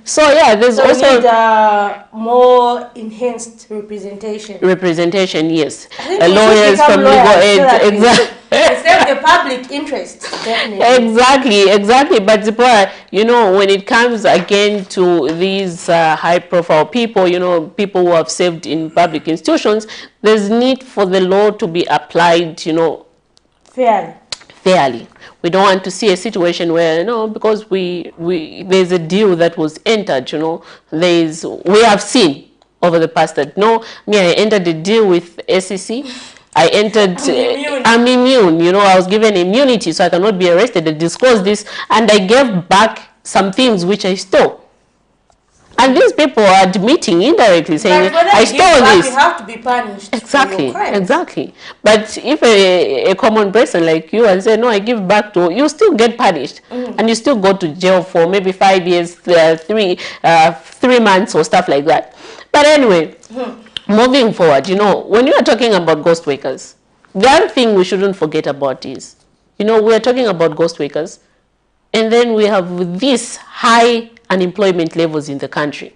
So yeah, there's also
we need more enhanced representation.
Representation, yes.
Lawyers from legal aid,
exactly.
Serve the public interest, definitely.
Exactly. But Zipporah, you know, when it comes again to these high-profile people, you know, people who have served in public institutions, there's need for the law to be applied, you know, fairly. We don't want to see a situation where, you know, because there's a deal that was entered, you know, we have seen over the past that, no, I entered a deal with SEC. I entered, I'm immune, you know, I was given immunity so I cannot be arrested. I disclosed this and I gave back some things which I stole. And these people are admitting indirectly, saying, I stole this.
You have to be punished.
Exactly. But if a common person like you and say, no, I give back to, you still get punished. And you still go to jail for maybe 5 years, 3 months or stuff like that. But anyway, moving forward, you know, when you are talking about ghost workers, the other thing we shouldn't forget about is, you know, we are talking about ghost workers, and then we have these high unemployment levels in the country.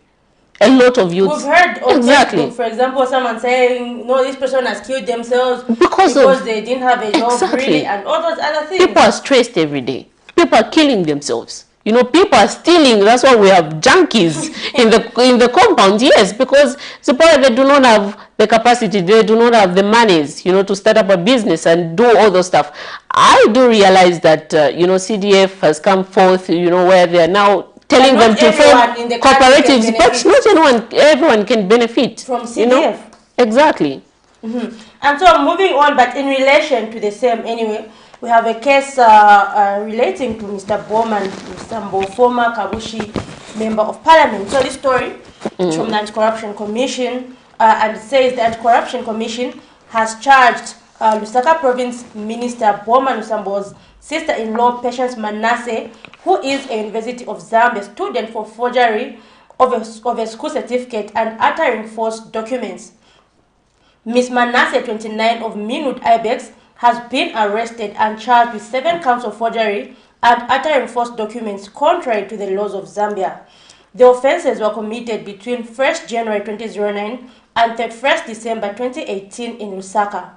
a lot of youths.
We've heard on
exactly.
Facebook, for example, someone saying, no, this person has killed themselves
because
they didn't have a job, really, and all those other things.
People are stressed every day. People are killing themselves. You know, people are stealing. That's why we have junkies in the compound. Yes, because suppose they do not have the capacity, they do not have the monies, you know, to start up a business and do all those stuff. I do realize that you know, CDF has come forth, you know, where they are now telling them to form cooperatives, but not everyone can benefit
from CDF.
You know? Exactly.
And so moving on, but in relation to the same anyway, we have a case relating to Mr. Bowman Lusambo, former Kabushi Member of Parliament. So this story is from the Anti-Corruption Commission, and it says the Anti-Corruption Commission has charged Lusaka Province Minister Bowman Lusambo's sister-in-law, Patience Manasseh, who is a University of Zambia student, for forgery of a school certificate and uttering false documents. Ms. Manasseh, 29, of Minwood Ibex, has been arrested and charged with 7 counts of forgery and uttering false documents contrary to the laws of Zambia. The offences were committed between 1st January 2009 and 31st December 2018 in Lusaka.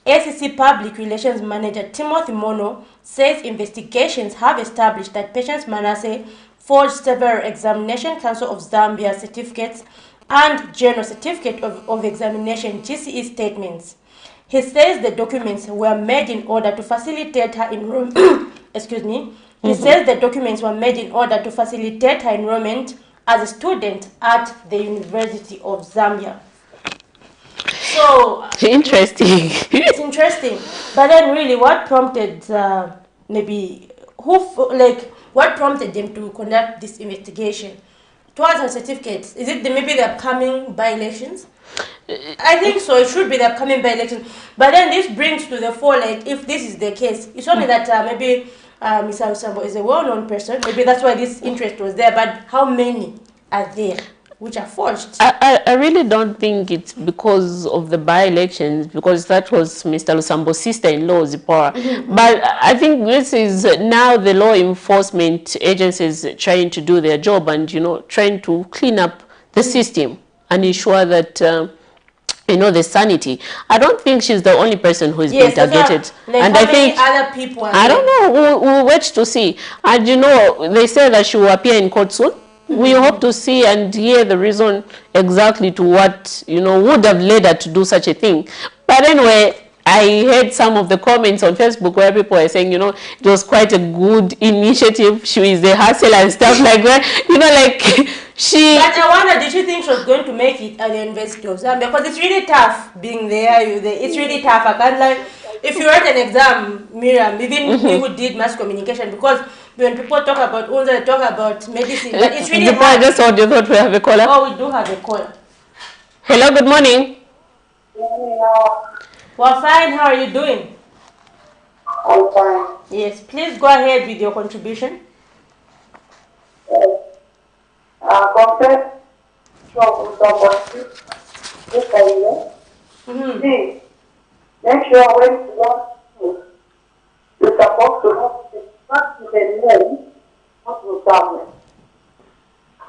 ACC Public Relations Manager Timothy Mono says investigations have established that Patience Manasseh forged several Examination Council of Zambia certificates and General Certificate of Examination GCE statements. He says the documents were made in order to facilitate her enrollment. Excuse me. He says the documents were made in order to facilitate her enrollment as a student at the University of Zambia. So
interesting.
It's interesting. But then, really, what prompted what prompted them to conduct this investigation towards her certificates? Is it maybe the upcoming by-elections? I think so. It should be the upcoming by-elections. But then this brings to the fore, like, if this is the case, it's only that maybe Mr. Lusambo is a well-known person. Maybe that's why this interest was there. But how many are there which are forged?
I really don't think it's because of the by-elections, because that was Mr. Lusambo's sister-in-law, Zipporah. But I think this is now the law enforcement agencies trying to do their job and, you know, trying to clean up the system and ensure that you know, the sanity. I don't think she's the only person who is being targeted.
And I think other people
I don't know. We'll wait to see. And you know, they say that she will appear in court soon. We hope to see and hear the reason exactly to what, you know, would have led her to do such a thing. But anyway, I heard some of the comments on Facebook where people were saying, you know, it was quite a good initiative. She is a hustler and stuff like that. You know, like she...
But I wonder, did you think she was going to make it at the University of Zambia? Because it's really tough being there. It's really tough. I can't like... If you write an exam, Miriam, even you who did mass communication, because when people talk about UNZA, they talk about medicine, but it's really hard.
Just what you thought we have a caller?
Oh, we do have a caller.
Hello, good morning.
Well, fine. How are you doing?
I'm fine.
Yes, please go ahead with your contribution.
Compared to somebody, please make sure when you want to, you're supposed to have not the name, not the government.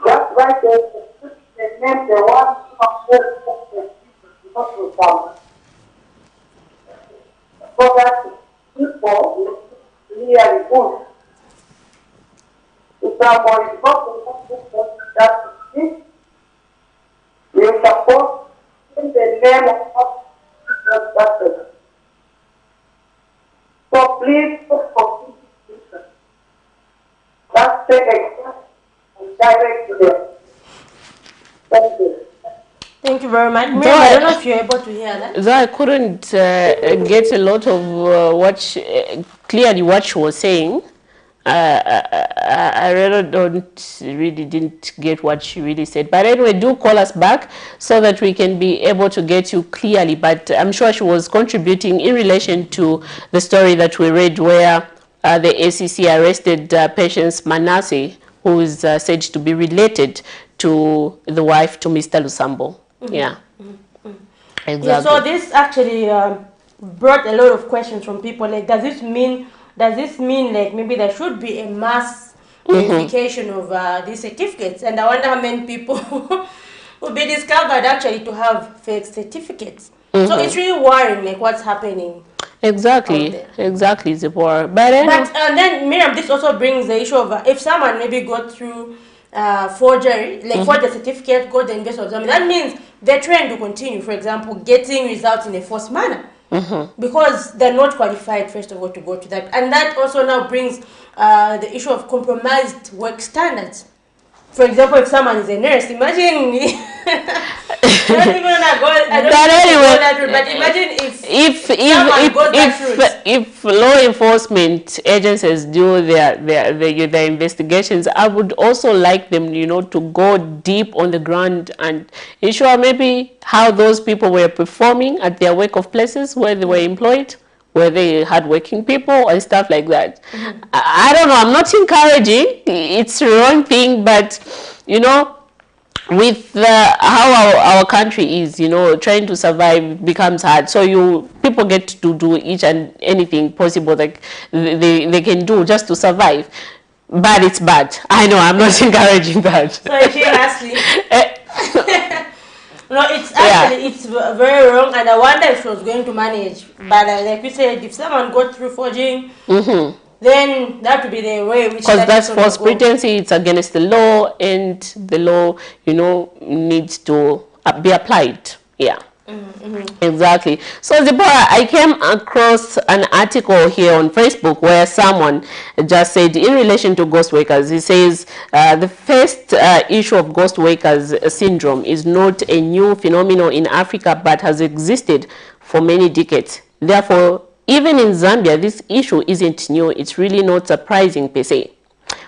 Just write the name, the one not the government. So that people really good. If somebody is not that you support the name of that person. So please for that's the example and direct to them. Thank you.
Thank you very much. Miriam, I don't know if you're able to hear that.
Though I couldn't get a lot of clearly what she was saying. I really didn't get what she really said. But anyway, do call us back so that we can be able to get you clearly. But I'm sure she was contributing in relation to the story that we read where the ACC arrested Patience Manasseh, who is said to be related to the wife to Mr. Lusambo. Yeah. Exactly.
Yeah, so this actually brought a lot of questions from people. Like, does this mean like maybe there should be a mass verification of these certificates? And I wonder how many people will be discovered actually to have fake certificates. So it's really worrying, like what's happening.
Exactly, Zipporah. But
then Miriam, this also brings the issue of if someone maybe got through forgery, like forged a certificate, got the investment exam, that means the trend will continue. For example, getting results in a false manner. Because they're not qualified, first of all, to go to that. And that also now brings the issue of compromised work standards. For example, if someone is a nurse, imagine. But imagine
if law enforcement agencies do their investigations, I would also like them, to go deep on the ground and ensure maybe how those people were performing at their work of places where they were employed, where they had working people and stuff like that. I don't know, I'm not encouraging, it's the wrong thing, but with how our country is, trying to survive becomes hard. So people get to do each and anything possible that they can do just to survive. But it's bad. I know, I'm not encouraging that.
Sorry, lastly. No, it's actually, it's very wrong, and I wonder if she was going to manage. But like we said, if someone got through forging, then that would be the way which...
Because that's false pretense, it's against the law, and the law, needs to be applied. Yeah. Exactly. So Deborah, I came across an article here on Facebook where someone just said in relation to ghost workers, he says the first issue of ghost workers syndrome is not a new phenomenon in Africa but has existed for many decades. Therefore, even in Zambia, this issue isn't new. It's really not surprising per se.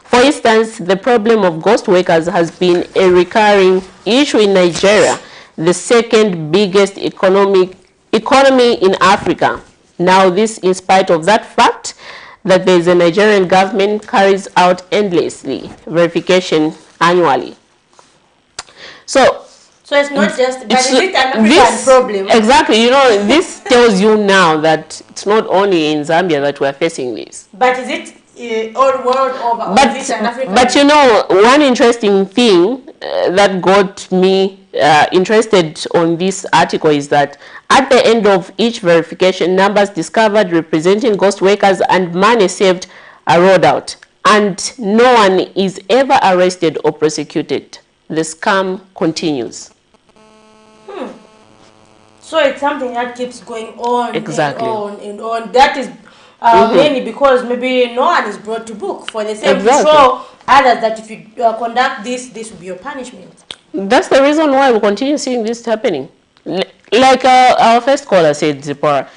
For instance, the problem of ghost workers has been a recurring issue in Nigeria, the second biggest economy in Africa. Now, this in spite of that fact that there is a Nigerian government carries out endlessly verification annually. So
it's not just, but is it an African problem?
Exactly, this tells you now that it's not only in Zambia that we're facing this.
But is it all world over?
But one interesting thing that got me interested on this article is that at the end of each verification, numbers discovered representing ghost workers and money saved are rolled out, and no one is ever arrested or prosecuted. The scam continues.
So it's something that keeps going on
exactly.
and on and on. That is mainly because maybe no one is brought to book for the same to show others that if you conduct this will be your punishment. That's
the reason why we continue seeing this happening. Like our first caller said, Zipporah,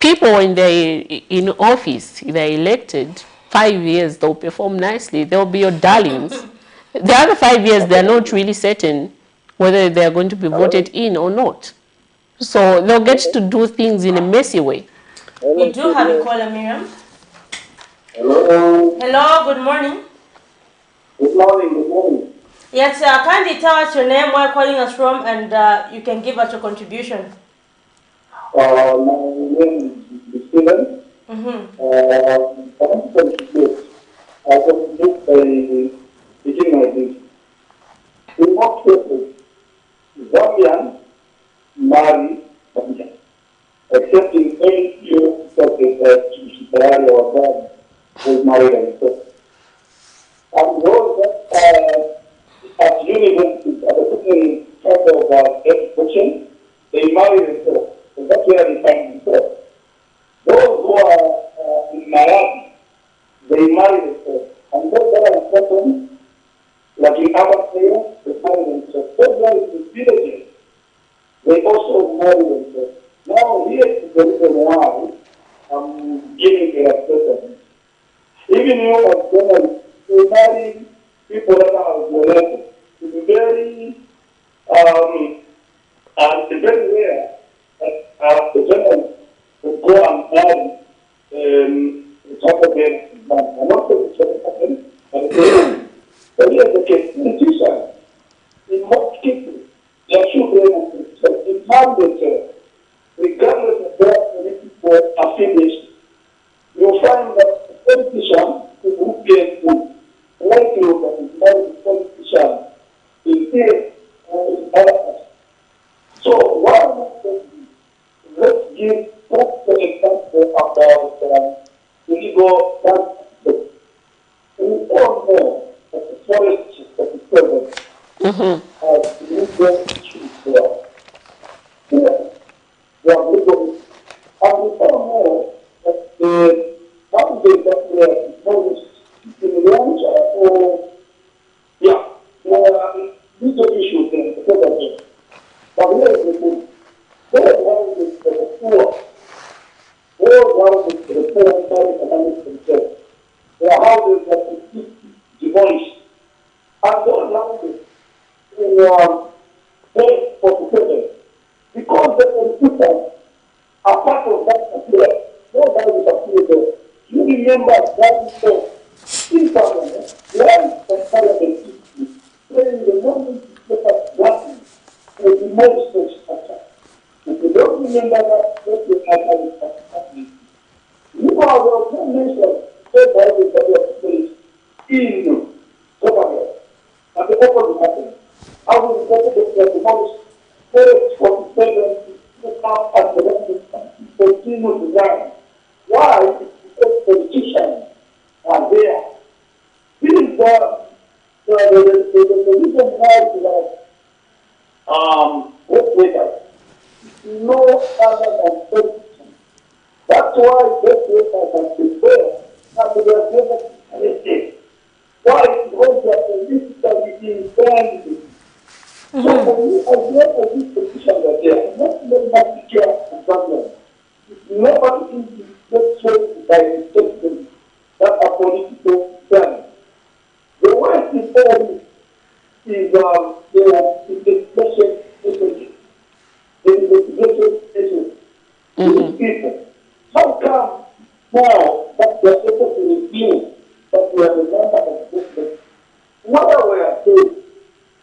people when they're in office, they're elected, 5 years, they'll perform nicely, they'll be your darlings. The other 5 years, they're not really certain whether they're going to be voted in or not. So they'll get to do things in a messy way.
We do have a caller, Miriam.
Hello.
Hello, good morning.
Good morning.
Yes, kindly tell us your name, where you're calling us from, and you can give us your contribution.
My name is Stephen. I want to contribute. I contribute by beginning like this. In most cases, Zambians marry Zambians, except in very few cases that Shikari or God was married themselves. And those that at universities, at the certain kind of education, they marry themselves. So that's where they find themselves. Those who are in Nairobi, they marry themselves. And those that are in certain, like in other players, they marry themselves. Those that are in villages, they also marry themselves. Now, here is the reason why I'm giving the assessment. Even you as journalists, you marry people that are related. It's very rare that the journalists will go and marry the top of them. I'm not saying it's happening, but here's the case. Politicians, in most cases, their children will marry themselves, regardless of their political affiliation. You'll find that the politician who pays food, likely that is married to politician, is there
legal issues there. Yes, they are legal. And we all know that the candidate that we are proposed in the launch or legal issues in the government. But here is the thing. There is the poor. All houses to the poor and economic themselves. There are houses that will keep demolished. And those houses pay for the present. Because the computers are part of that appeal. No houses appeal there. You remember that before. In Parliament, one of Parliament people saying the moment you get us working, will be more such attack. If you don't remember that, what will happen? You are the mention so by the body of in government. And the opposite happened. I will report the most 47 people and the rest continue to die. Why? Because politicians are there. This is the reason why workers no other than politicians. That's why workers are prepared and they are given anything. Why? Because they are politically independent. So for me, as well as these positions are there, not much care of government. Nobody is betrayed by the statement that are political terms. The worst is the investigation agency. The investigation agency. These people. How come now that they are able to review that we are the member of the government? What we are saying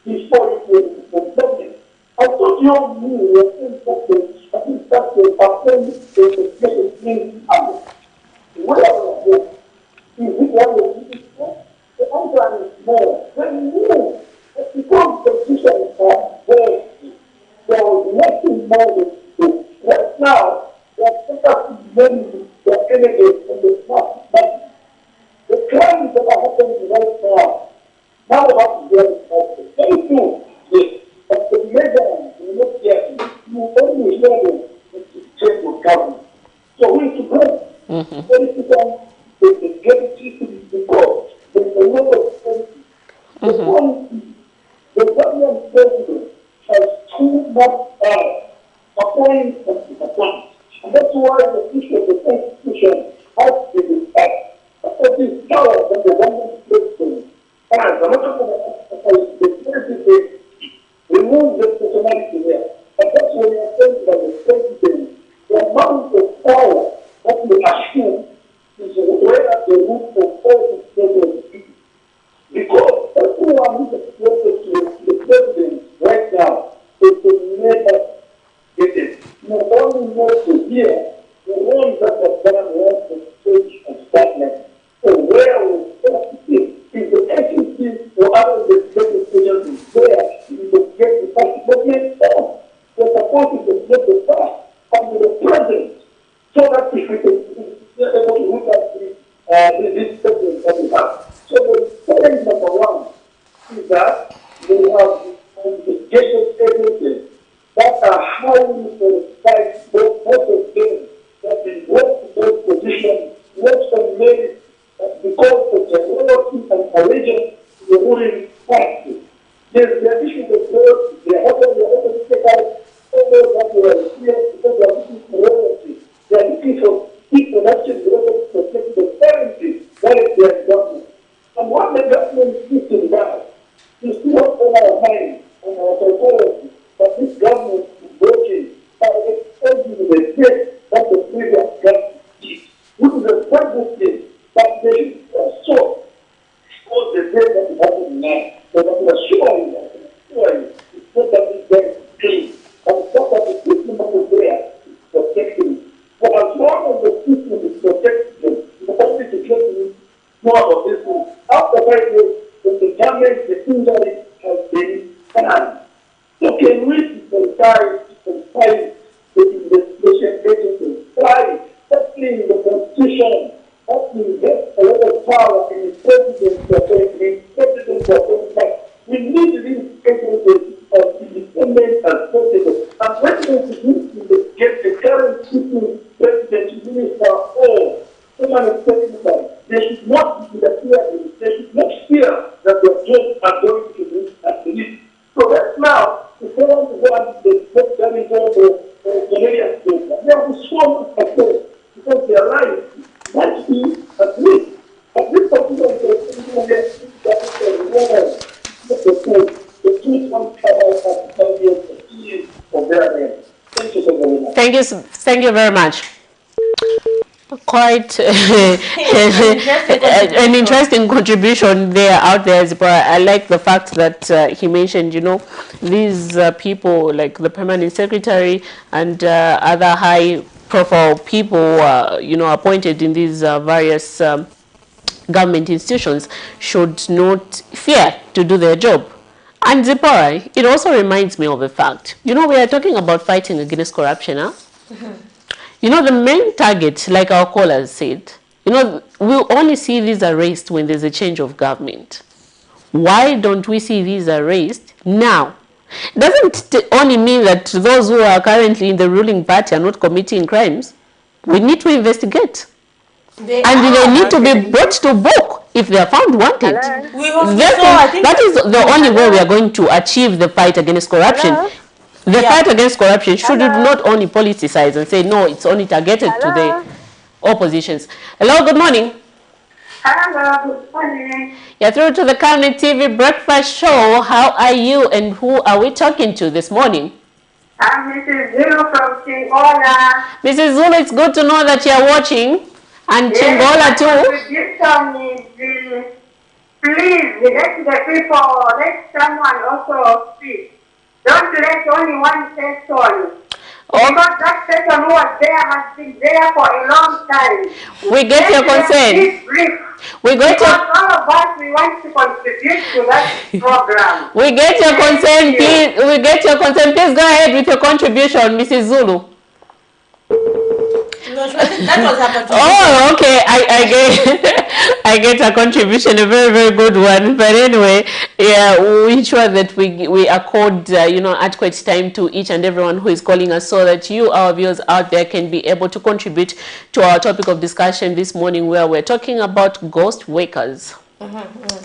before you came to government, I thought you all knew you were saying something. I think that's the investigation thing happened. Where are we going? Is it one of these people? The answer is no. When you know, because the position is there was nothing more to do. Right now, they are focusing on their enemies from the past. The crimes that are happening right now, now about to get very soon, yes. But the measure will not get you only hear them to change your government. So we need to go. Politicians, they get to because there's a lot of policy. The policy, the government president has too much power, appointing and disappointing. And that's why the issue of the Constitution has to be respected. Because this power that the government president has, I'm not talking about the president, remove the personality there. And that's when you are saying that the president, the amount of power that you assume is where the root of all the president. Because everyone who is closest to the president right now is the never get it. You only know to hear the ones that have done what the stage and statement. So where we start to see is the agency or other legislative agencies there to get the past. But yet, they're supposed to get the past from the present so that if we can be able to look at this president that we have. So the challenge number one is that we have investigation agencies that are highly qualified, both of them that they work to those positions, work on merit because of their loyalty and allegiance to the ruling party. There's the issue of those, they are able to take out all those that they are here because they are looking for loyalty. They are looking for people that should be able to protect the sovereignty that is their government. And what the government system does is to not on our mind and our authority that this government is working by exposing the debt that the previous government did, which is a very good thing, but they should also expose the debt that is happening now, so that we are showing that it's not that this debt is clean, but it's not that the system that is there is protecting. For as long as the system is protecting them, it's only to get more about this one. After 5 years, when the damage, the injury has been done. So can we decide to fight the investigation agency? Why? That's in the Constitution. That invests a lot of power in the president to
We need these agencies as independent as possible. And when they get the current sitting president, minister, or permanent secretary, they should not interfere. They should not fear that their jobs are going to be at risk. So right now, if they want to go and the damage or malaria job, they will so much affect because their life might be at risk. At this particular
Thank you very much. Quite an interesting contribution there out there. But I like the fact that he mentioned, you know, these people like the permanent secretary and other high-profile people, you know, appointed in these various government institutions should not fear to do their job. And Zipporah, it also reminds me of a fact. You know, we are talking about fighting against corruption, huh? You know, the main target, like our callers said, you know, we'll only see these erased when there's a change of government. Why don't we see these erased now? Doesn't only mean that those who are currently in the ruling party are not committing crimes. We need to investigate. They need to be brought to book if they are found wanted. That is the only way we are going to achieve the fight against corruption. The fight against corruption should not only politicize and say, no, it's only targeted to the oppositions. Hello, good morning.
Hello, good morning.
You're through to the Camnet TV Breakfast Show. How are you and who are we talking to this morning?
I'm Mrs. Zulu from Chingola.
Mrs. Zulu, it's good to know that you're watching. And Chingola too.
Please, let the people, let someone also speak. Don't let only one person. Because that person who was there has been there for a long time.
We get your consent.
All of us, we want to contribute to that program.
We get your consent, please. We get your consent. Please go ahead with your contribution, Mrs. Zulu.
No, that was her contribution.
Oh, okay. I get a contribution, a very, very good one. But anyway, yeah, we ensure that we accord, you know, adequate time to each and everyone who is calling us so that you, our viewers out there, can be able to contribute to our topic of discussion this morning, where we're talking about ghost workers.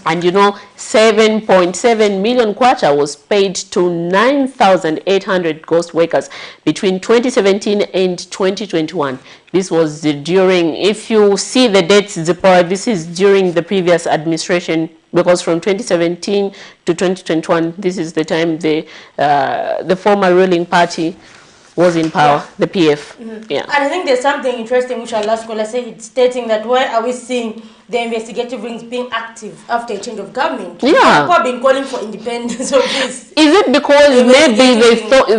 And you know, 7.7 million kwacha was paid to 9,800 ghost workers between 2017 and 2021. This was during, if you see the dates, this is during the previous administration, because from 2017 to 2021, this is the time the former ruling party was in power, the PF. Yeah.
And I think there's something interesting which our last caller said, stating that why are we seeing the investigative wings being active after a change of government?
Yeah.
People have been calling for independence of this.
Is it because maybe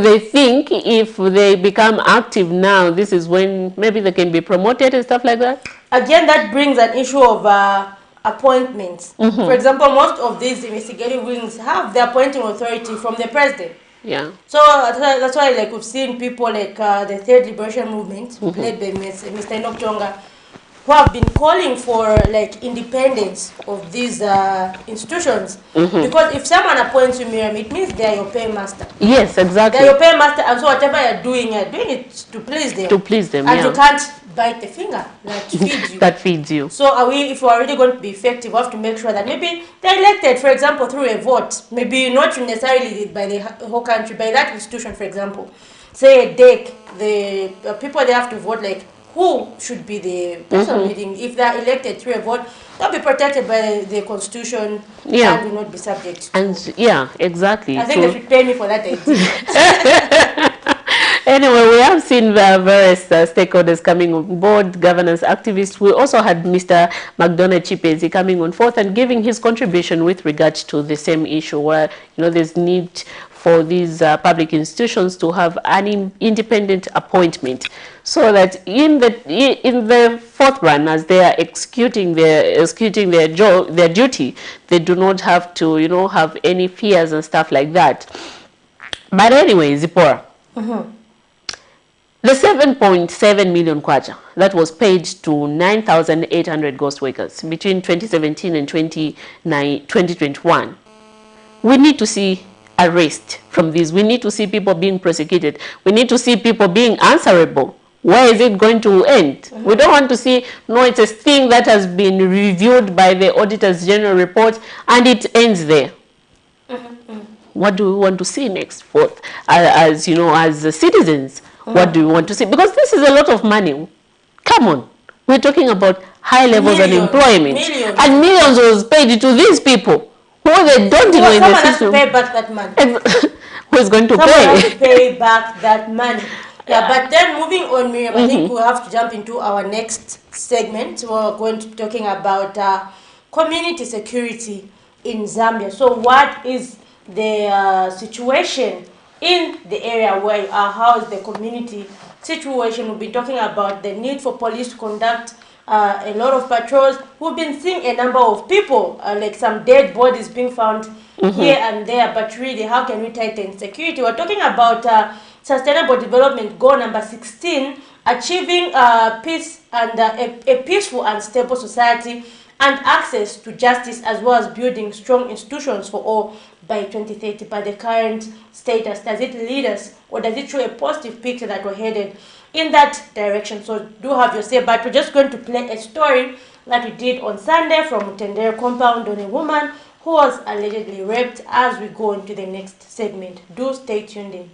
they think if they become active now, this is when maybe they can be promoted and stuff like that?
Again, that brings an issue of appointments. For example, most of these investigative wings have the appointing authority from the president.
Yeah.
So that's why, like, we've seen people like the Third Liberation Movement, led by Mr. Enoch Tonga, who have been calling for like independence of these institutions. Because if someone appoints you, Miriam, it means they are your paymaster.
Yes, exactly.
They are your paymaster, and so whatever you're doing it to please them.
To please them,
and
yeah.
you can't bite the finger that feeds you.
That feeds you.
So if we are really going to be effective, we have to make sure that maybe they're elected, for example, through a vote. Maybe not necessarily by the whole country, by that institution, for example. Say a DEC, the people they have to vote, like, who should be the person leading. If they are elected through a vote, they'll be protected by the constitution and will not be subject.
And yeah, exactly.
I think they should pay me for that idea.
Anyway, we have seen various stakeholders coming on board, governance activists. We also had Mr. McDonald Chipezi coming on forth and giving his contribution with regards to the same issue, where, you know, there's need for these public institutions to have an independent appointment, so that in the fourth run, as they are executing their duty, they do not have to, you know, have any fears and stuff like that. But anyway, Zipporah. The 7.7 million kwacha that was paid to 9,800 ghost workers between 2017 and 2021. we need to see arrest from this. We need to see people being prosecuted. We need to see people being answerable. Where is it going to end? We don't want to see, no, it's a thing that has been reviewed by the Auditor's General report and it ends there. What do we want to see next? As you know, as citizens, what do we want to see? Because this is a lot of money. Come on. We're talking about high levels of employment. And millions was paid to these people who they don't know in the system.
Someone has to pay back that money.
Who is going to
Someone
pay?
has to pay back that money. Yeah, but then moving on, Miriam, I think we'll have to jump into our next segment. We're going to be talking about community security in Zambia. So what is the situation in the area where you are? How is the community situation? We'll be talking about the need for police to conduct a lot of patrols. We've been seeing a number of people, like some dead bodies being found here and there, but really, how can we tighten security? We're talking about Sustainable Development Goal number 16, achieving peace and a peaceful and stable society and access to justice, as well as building strong institutions for all by 2030. But the current status, does it lead us, or does it show a positive picture that we're headed in that direction? So do have your say, but we're just going to play a story that we did on Sunday from Mutendere compound on a woman who was allegedly raped, as we go into the next segment. Do stay tuned in.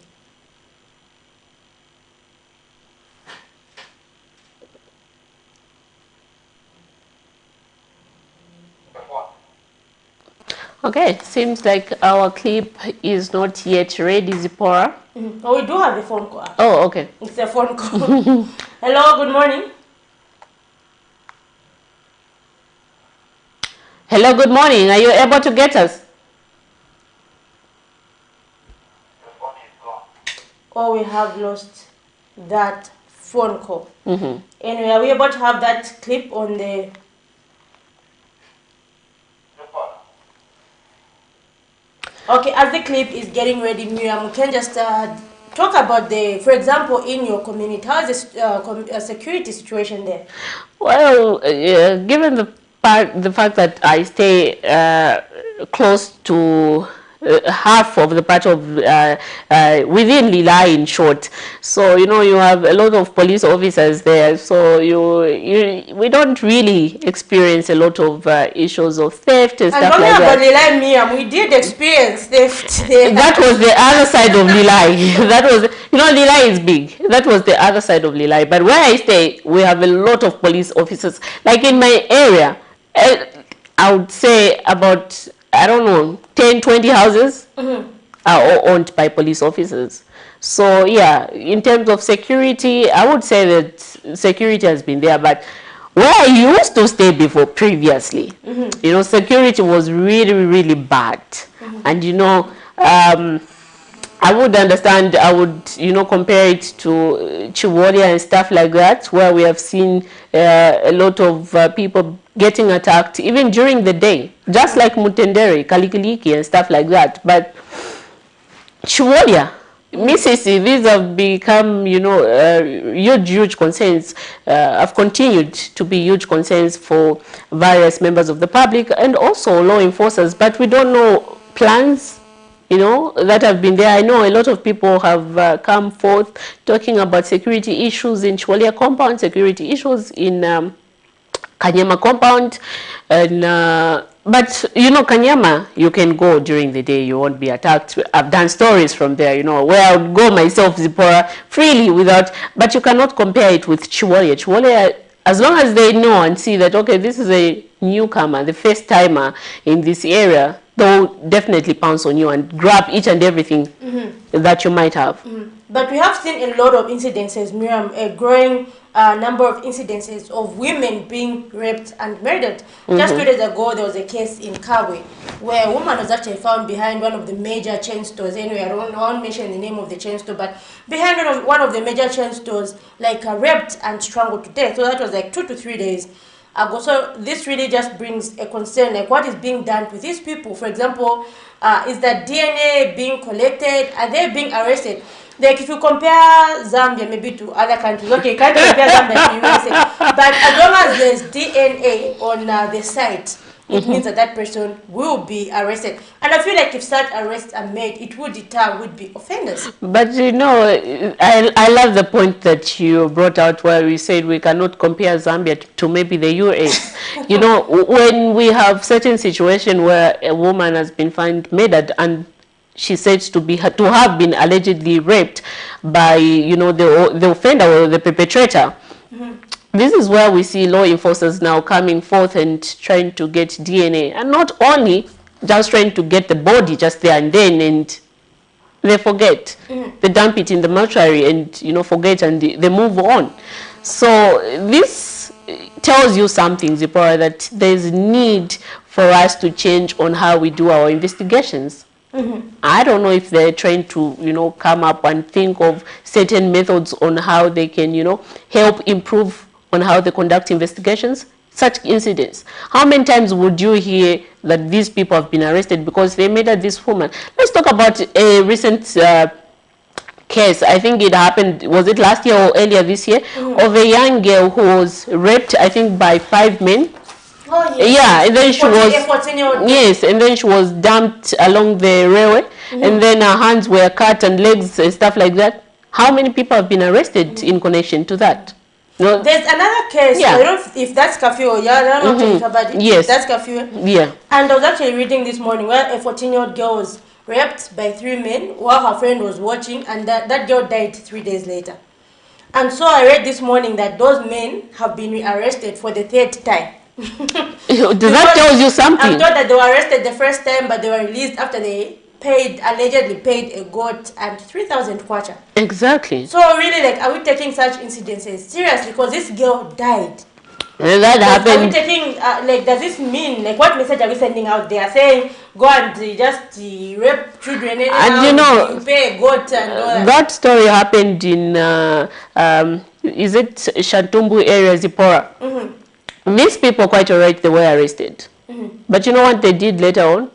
Okay, seems like our clip is not yet ready, Zipporah.
Oh, we do have a phone call.
Oh, okay.
It's a phone call. Hello, good morning.
Hello, good morning. Are you able to get us?
Oh, we have lost that phone call. Anyway, are we able to have that clip on the... Okay, as the clip is getting ready, Miriam, we can just talk about for example, in your community, how is the security situation there?
Well, given the fact that I stay close to half of the part of within Lilai, in short, so you know you have a lot of police officers there, so we don't really experience a lot of issues of theft and stuff like that.
And talking about Lilai, Miriam, we did experience theft there.
That was the other side of Lilai. That was, you know, Lilai is big. That was the other side of Lilai. But where I stay, we have a lot of police officers. Like in my area, I would say about, I don't know, 10, 20 houses are all owned by police officers. So yeah, in terms of security, I would say that security has been there. But where I used to stay previously, you know, security was really, really bad. And you know, I would understand, I would, you know, compare it to Chiwolia and stuff like that, where we have seen a lot of people getting attacked even during the day, just like Mutendere, Kalikiliki and stuff like that. But Chiwolia, Mississippi, these have become, you know, huge concerns, have continued to be huge concerns for various members of the public and also law enforcers. But we don't know plans, you know, that have been there. I know a lot of people have come forth talking about security issues in Chiwolia compound, security issues in Kanyama compound, and but you know, Kanyama, you can go during the day, you won't be attacked. I've done stories from there, you know, where I would go myself, Zipporah, freely without, but you cannot compare it with Chiwolia. Chiwolia, as long as they know and see that, okay, this is a newcomer, the first timer in this area, they'll definitely pounce on you and grab each and everything that you might have.
But we have seen a lot of incidences, Miriam, a growing number of incidences of women being raped and murdered. Just 2 days ago, there was a case in Kabwe where a woman was actually found behind one of the major chain stores. Anyway, I won't mention the name of the chain store, but behind one of the major chain stores, like raped and strangled to death. So that was like 2 to 3 days ago. So this really just brings a concern, like what is being done to these people? For example, is that DNA being collected? Are they being arrested? Like if you compare Zambia maybe to other countries, okay, you can't compare Zambia to USA, but as long as there's DNA on the site, it means that that person will be arrested. And I feel like if such arrests are made, it would deter would-be offenders.
But you know, I love the point that you brought out where we said we cannot compare Zambia to maybe the US. You know, when we have certain situation where a woman has been found murdered and she said to have been allegedly raped by, you know, the offender or the perpetrator. This is where we see law enforcers now coming forth and trying to get DNA, and not only just trying to get the body just there and then, and they forget. They dump it in the mortuary and, you know, forget, and they move on. So this tells you something, Zipporah, that there's need for us to change on how we do our investigations. I don't know if they're trying to, you know, come up and think of certain methods on how they can, you know, help improve on how they conduct investigations, such incidents. How many times would you hear that these people have been arrested because they murdered this woman? Let's talk about a recent case. I think it happened, was it last year or earlier this year, of a young girl who was raped, I think, by 5 men.
Oh, yes.
Yeah, and then she
14-year-old.
yes, and then she was dumped along the railway, and then her hands were cut and legs and stuff like that. How many people have been arrested in connection to that? No.
There's another case.
Yeah.
I don't know if that's curfew or I don't know about it.
Yes.
That's curfew.
Yeah.
And I was actually reading this morning where a 14-year-old girl was raped by 3 men while her friend was watching, and that girl died 3 days later. And so I read this morning that those men have been rearrested for the 3rd time.
Does that tell you something?
I'm told that they were arrested the first time, but they were released after they allegedly paid a goat and 3,000 kwacha.
Exactly.
So really, like, are we taking such incidences seriously? Because this girl died.
And that happened.
Are we taking, like, does this mean, like, what message are we sending out there? Saying, go and just rape children
and you know,
you pay a goat and all that.
That story happened in, is it Shantumbu area, Zipporah? These people, quite alright, they were arrested. But you know what they did later on?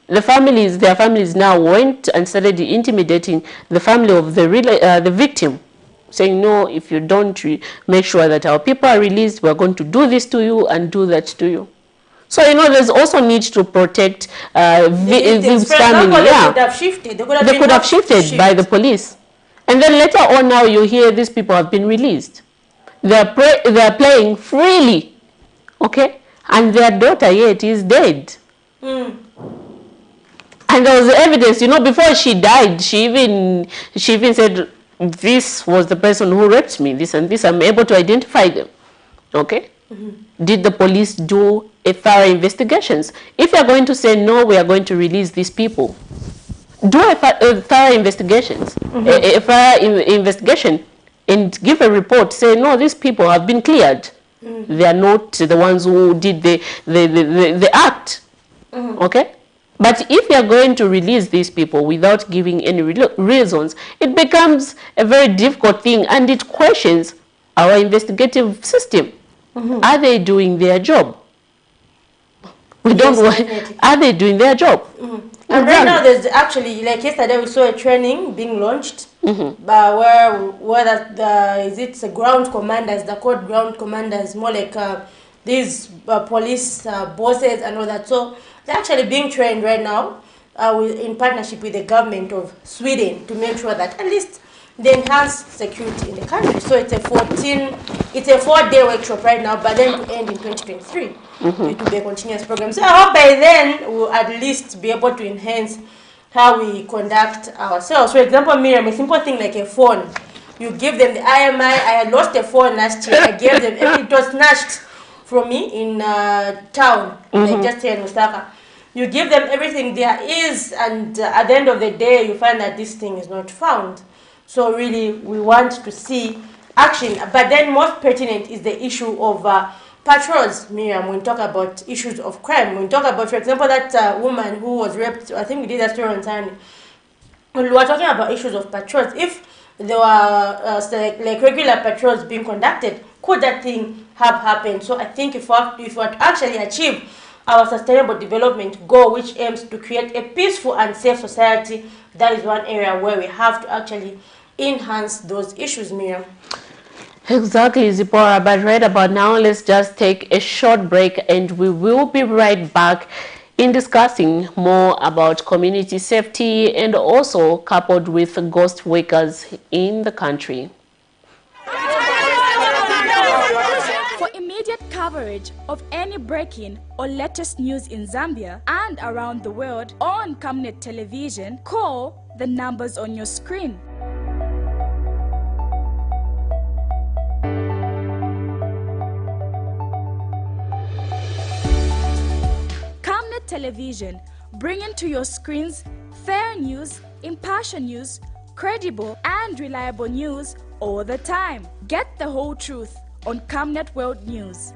Their families now went and started intimidating the family of the victim, saying, no, if you don't make sure that our people are released, we're going to do this to you and do that to you. So, you know, there's also need to protect this family. Yeah. They could have shifted by the police. And then later on now you hear these people have been released. They're playing freely, okay? And their daughter yet is dead. And there was evidence, you know, before she died, she even said, this was the person who raped me, this and this, I'm able to identify them, okay? Did the police do a thorough investigations? If you're going to say, no, we are going to release these people, do a thorough investigations, a thorough investigation, and give a report, say, no, these people have been cleared. They are not the ones who did the act, okay? But if you are going to release these people without giving any reasons, it becomes a very difficult thing, and it questions our investigative system. Are they doing their job? We don't want. Are they doing their job?
And right now, there's actually, like yesterday, we saw a training being launched, where is it the ground commanders? They're called ground commanders, more like these police bosses and all that. So they're actually being trained right now in partnership with the government of Sweden to make sure that at least they enhance security in the country. So it's a 4-day workshop right now, but then to end in 2023. It will be a continuous program. So I hope by then we'll at least be able to enhance how we conduct ourselves. For example, Miriam, a simple thing like a phone. You give them the IMI. I had lost a phone last year. I gave them, it was snatched from me in town, like just here in Mustafa. You give them everything there is, and at the end of the day, you find that this thing is not found. So really, we want to see action. But then most pertinent is the issue of patrols, Miriam, when we talk about issues of crime. When we talk about, for example, that woman who was raped, I think we did that story on Sunday. When we were talking about issues of patrols, if there were like regular patrols being conducted, could that thing have happened? So I think if we were to actually achieve our sustainable development goal, which aims to create a peaceful and safe society, that is one area where we have to actually enhance those issues, Miriam.
Exactly, Zipporah. But right about now, let's just take a short break and we will be right back in discussing more about community safety and also coupled with ghost workers in the country.
For immediate coverage of any breaking or latest news in Zambia and around the world on Camnet television, call the numbers on your screen. Camnet television, bringing to your screens fair news, impartial news, credible and reliable news all the time. Get the whole truth on Camnet World News.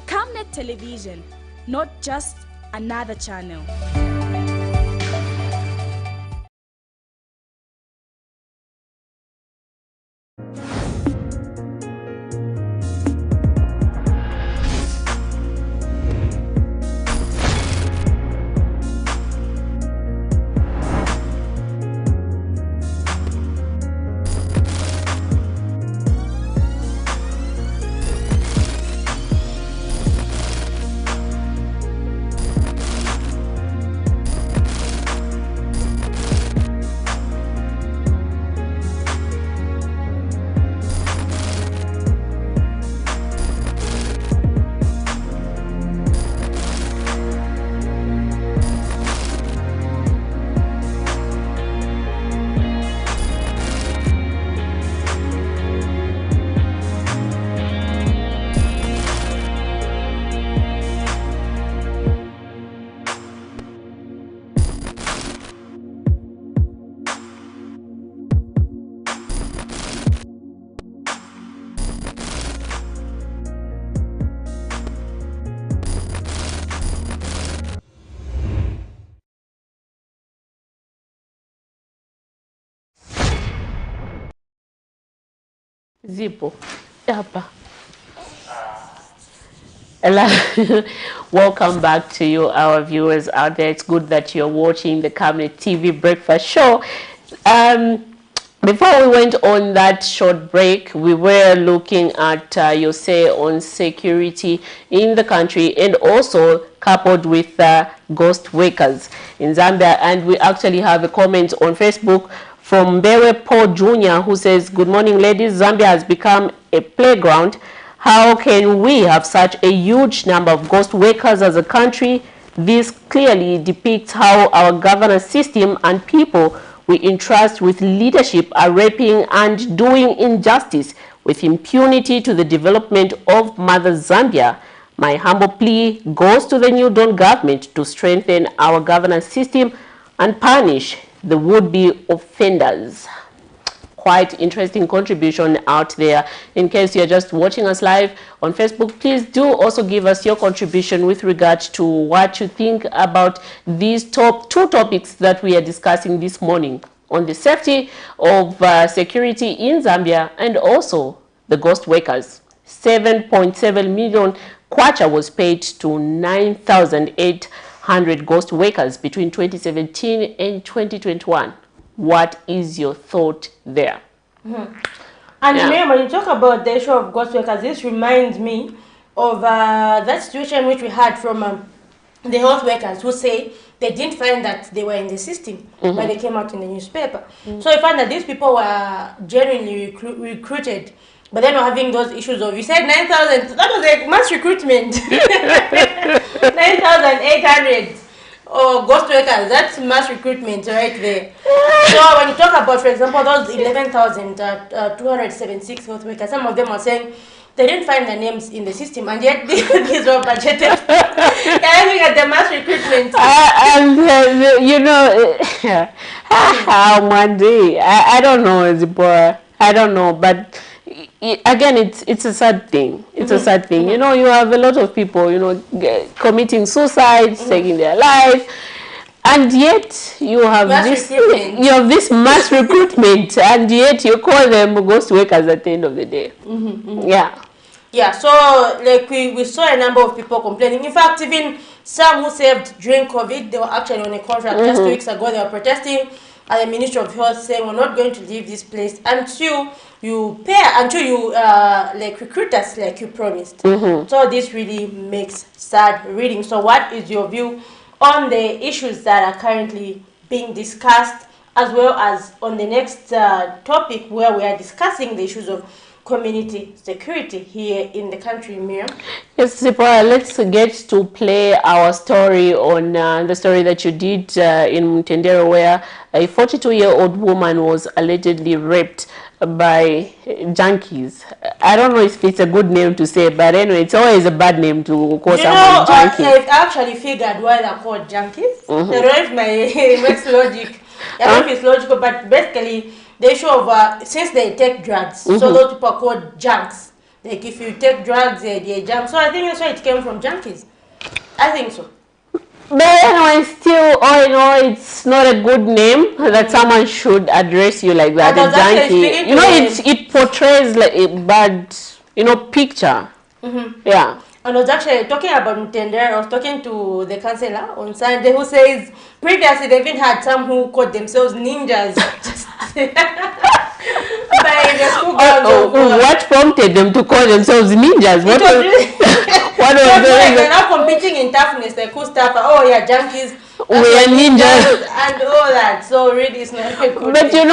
Camnet Television, not just another channel.
Zippo. Yapa. Welcome back to you, our viewers out there. It's good that you're watching the Camnet TV Breakfast Show. Before we went on that short break, we were looking at your say on security in the country and also coupled with ghost workers in Zambia. And we actually have a comment on Facebook from Bewe Paul Jr. who says, "Good morning, ladies. Zambia has become a playground. How can we have such a huge number of ghost workers as a country? This clearly depicts how our governance system and people we entrust with leadership are raping and doing injustice with impunity to the development of Mother Zambia. My humble plea goes to the New Dawn government to strengthen our governance system and punish the would-be offenders." Quite interesting contribution out there. In case you're just watching us live on Facebook, please do also give us your contribution with regard to what you think about these two topics that we are discussing this morning on the safety of security in Zambia and also the ghost workers. 7.7 million kwacha was paid to 9,800 ghost workers between 2017 and 2021. What is your thought there?
And when you talk about the issue of ghost workers, this reminds me of that situation which we had from the health workers who say they didn't find that they were in the system, but they came out in the newspaper. So I found that these people were genuinely recruited, but then we're having those issues of, you said 9,000, that was a mass recruitment. 9,800. Oh, ghost workers, that's mass recruitment right there. So when you talk about, for example, those 11,276 health workers, some of them are saying they didn't find their names in the system, and yet these were budgeted. They're having at the mass recruitment.
You know, Monday, I don't know, Zipporah. I don't know, but again, it's a sad thing. It's a sad thing. You know, you have a lot of people, you know, committing suicide, taking their life. And yet you have this mass recruitment, and yet you call them ghost workers at the end of the day. Yeah.
Yeah, so like we saw a number of people complaining. In fact, even some who served during COVID, they were actually on a contract. Just 2 weeks ago, they were protesting at the Ministry of Health, saying we're not going to leave this place until you like recruit us like you promised. So this really makes sad reading. So what is your view on the issues that are currently being discussed, as well as on the next topic where we are discussing the issues of community security here in the country, Miriam?
Yes, Zipporah, let's get to play our story on the story that you did in Mtendero, where a 42-year-old woman was allegedly raped by junkies. I don't know if it's a good name to say, but anyway, it's always a bad name to call someone junkie.
I've actually figured why they're called junkies. I don't know if it makes logic. I don't know if it's logical, but basically the issue of since they take drugs, so those people are called junks. Like if you take drugs, they're junks. So I think that's why it came from junkies. I think so.
But anyway, still, all in all, it's not a good name that someone should address you like that. A junkie. You know, it portrays like a bad, picture. Yeah.
And I was actually talking about Mtendere. I was talking to the councillor on Sunday who says previously they even had some who called themselves ninjas.
What prompted them to call themselves ninjas? What was
they're now competing in toughness, like who stuff? Oh yeah, junkies.
We are ninjas
and all that. So really, it's not a good
But thing.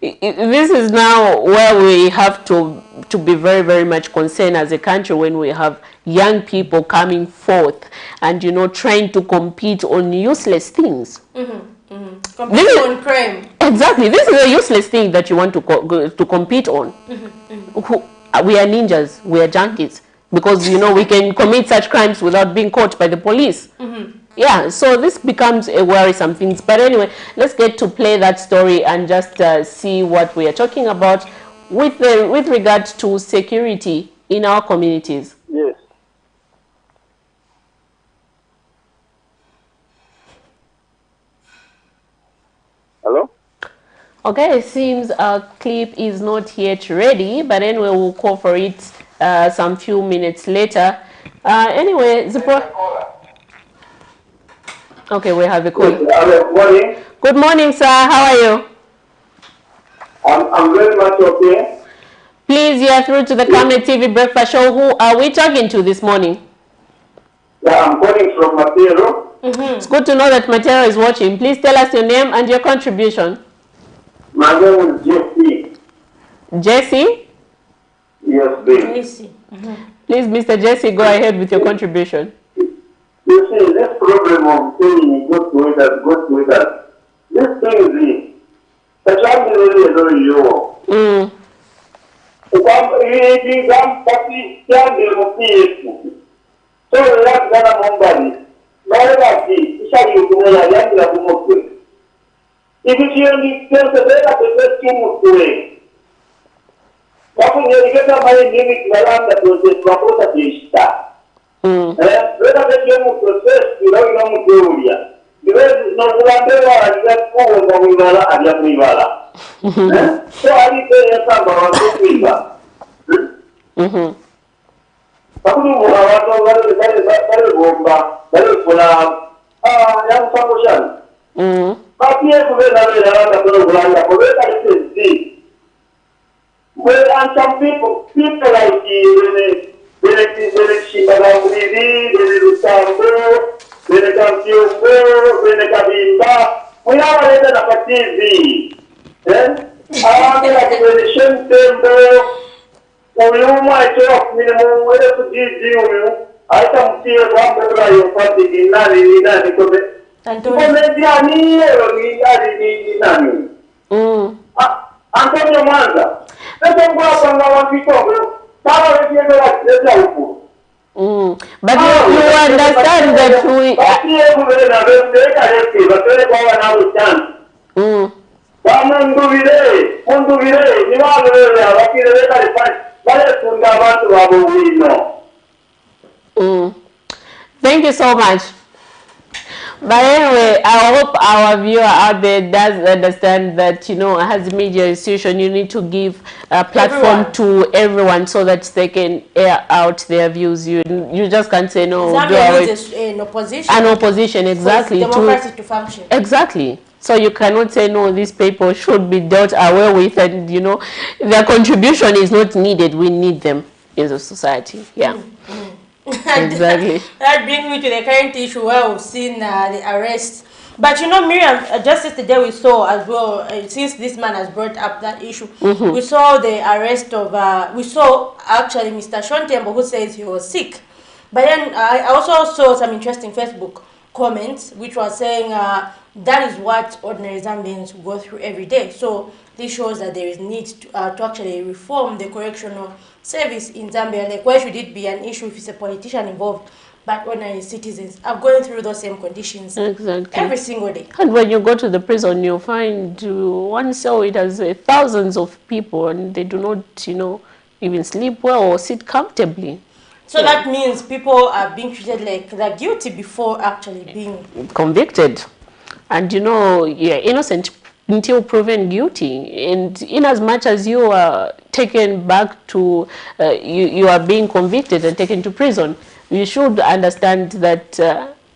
This is now where we have to be very, very much concerned as a country when we have young people coming forth and trying to compete on useless things.
Compete on crime.
Exactly. This is a useless thing that you want to compete on. We are ninjas. We are junkies. Because, we can commit such crimes without being caught by the police. Yeah, so this becomes a worrisome thing. But anyway, let's get to play that story and just see what we are talking about with regard to security in our communities.
Yes. Hello?
Okay, it seems our clip is not yet ready, but anyway, we'll call for it some few minutes later. Anyway, okay, we have a call.
Good morning.
Good morning, sir. How are you?
I'm very much okay.
Please, you are through to the Camnet TV Breakfast Show. Who are we talking to this morning?
Yeah, I'm calling from Matero.
It's good to know that Matero is watching. Please tell us your name and your contribution.
My name is Jesse.
Jesse?
Yes, please.
Jesse.
Please, Mr. Jesse, go ahead with your contribution.
You see, this problem of saying good with us, this thing is this. The child is really you. So that's gonna Mombali. If you only tell the better to way. You get a money limit around the process of the and some people like you, Antonio Manza. But you
understand that we... Thank you so much. But anyway, I hope our viewer out there does understand that, as a media institution, you need to give a platform to everyone so that they can air out their views. You just can't say no.
Zambia needs an opposition.
An opposition, exactly.
For democracy to function.
Exactly. So you cannot say no, these people should be dealt away with, and their contribution is not needed. We need them in the society. Yeah. Exactly.
That brings me to the current issue where we've seen the arrest. But Miriam, just yesterday we saw as well, since this man has brought up that issue, we saw the arrest of, we saw actually Mr. Shontembo, who says he was sick. But then I also saw some interesting Facebook comments which were saying that is what ordinary Zambians go through every day. So this shows that there is need to actually reform the correctional service in Zambia. Like, why should it be an issue if it's a politician involved? But ordinary citizens are going through those same conditions every single day.
And when you go to the prison, you'll find one cell, it has thousands of people, and they do not, even sleep well or sit comfortably.
So that means people are being treated like they're guilty before actually being
convicted. And innocent until proven guilty. And in as much as you are taken back to, you are being convicted and taken to prison, you should understand that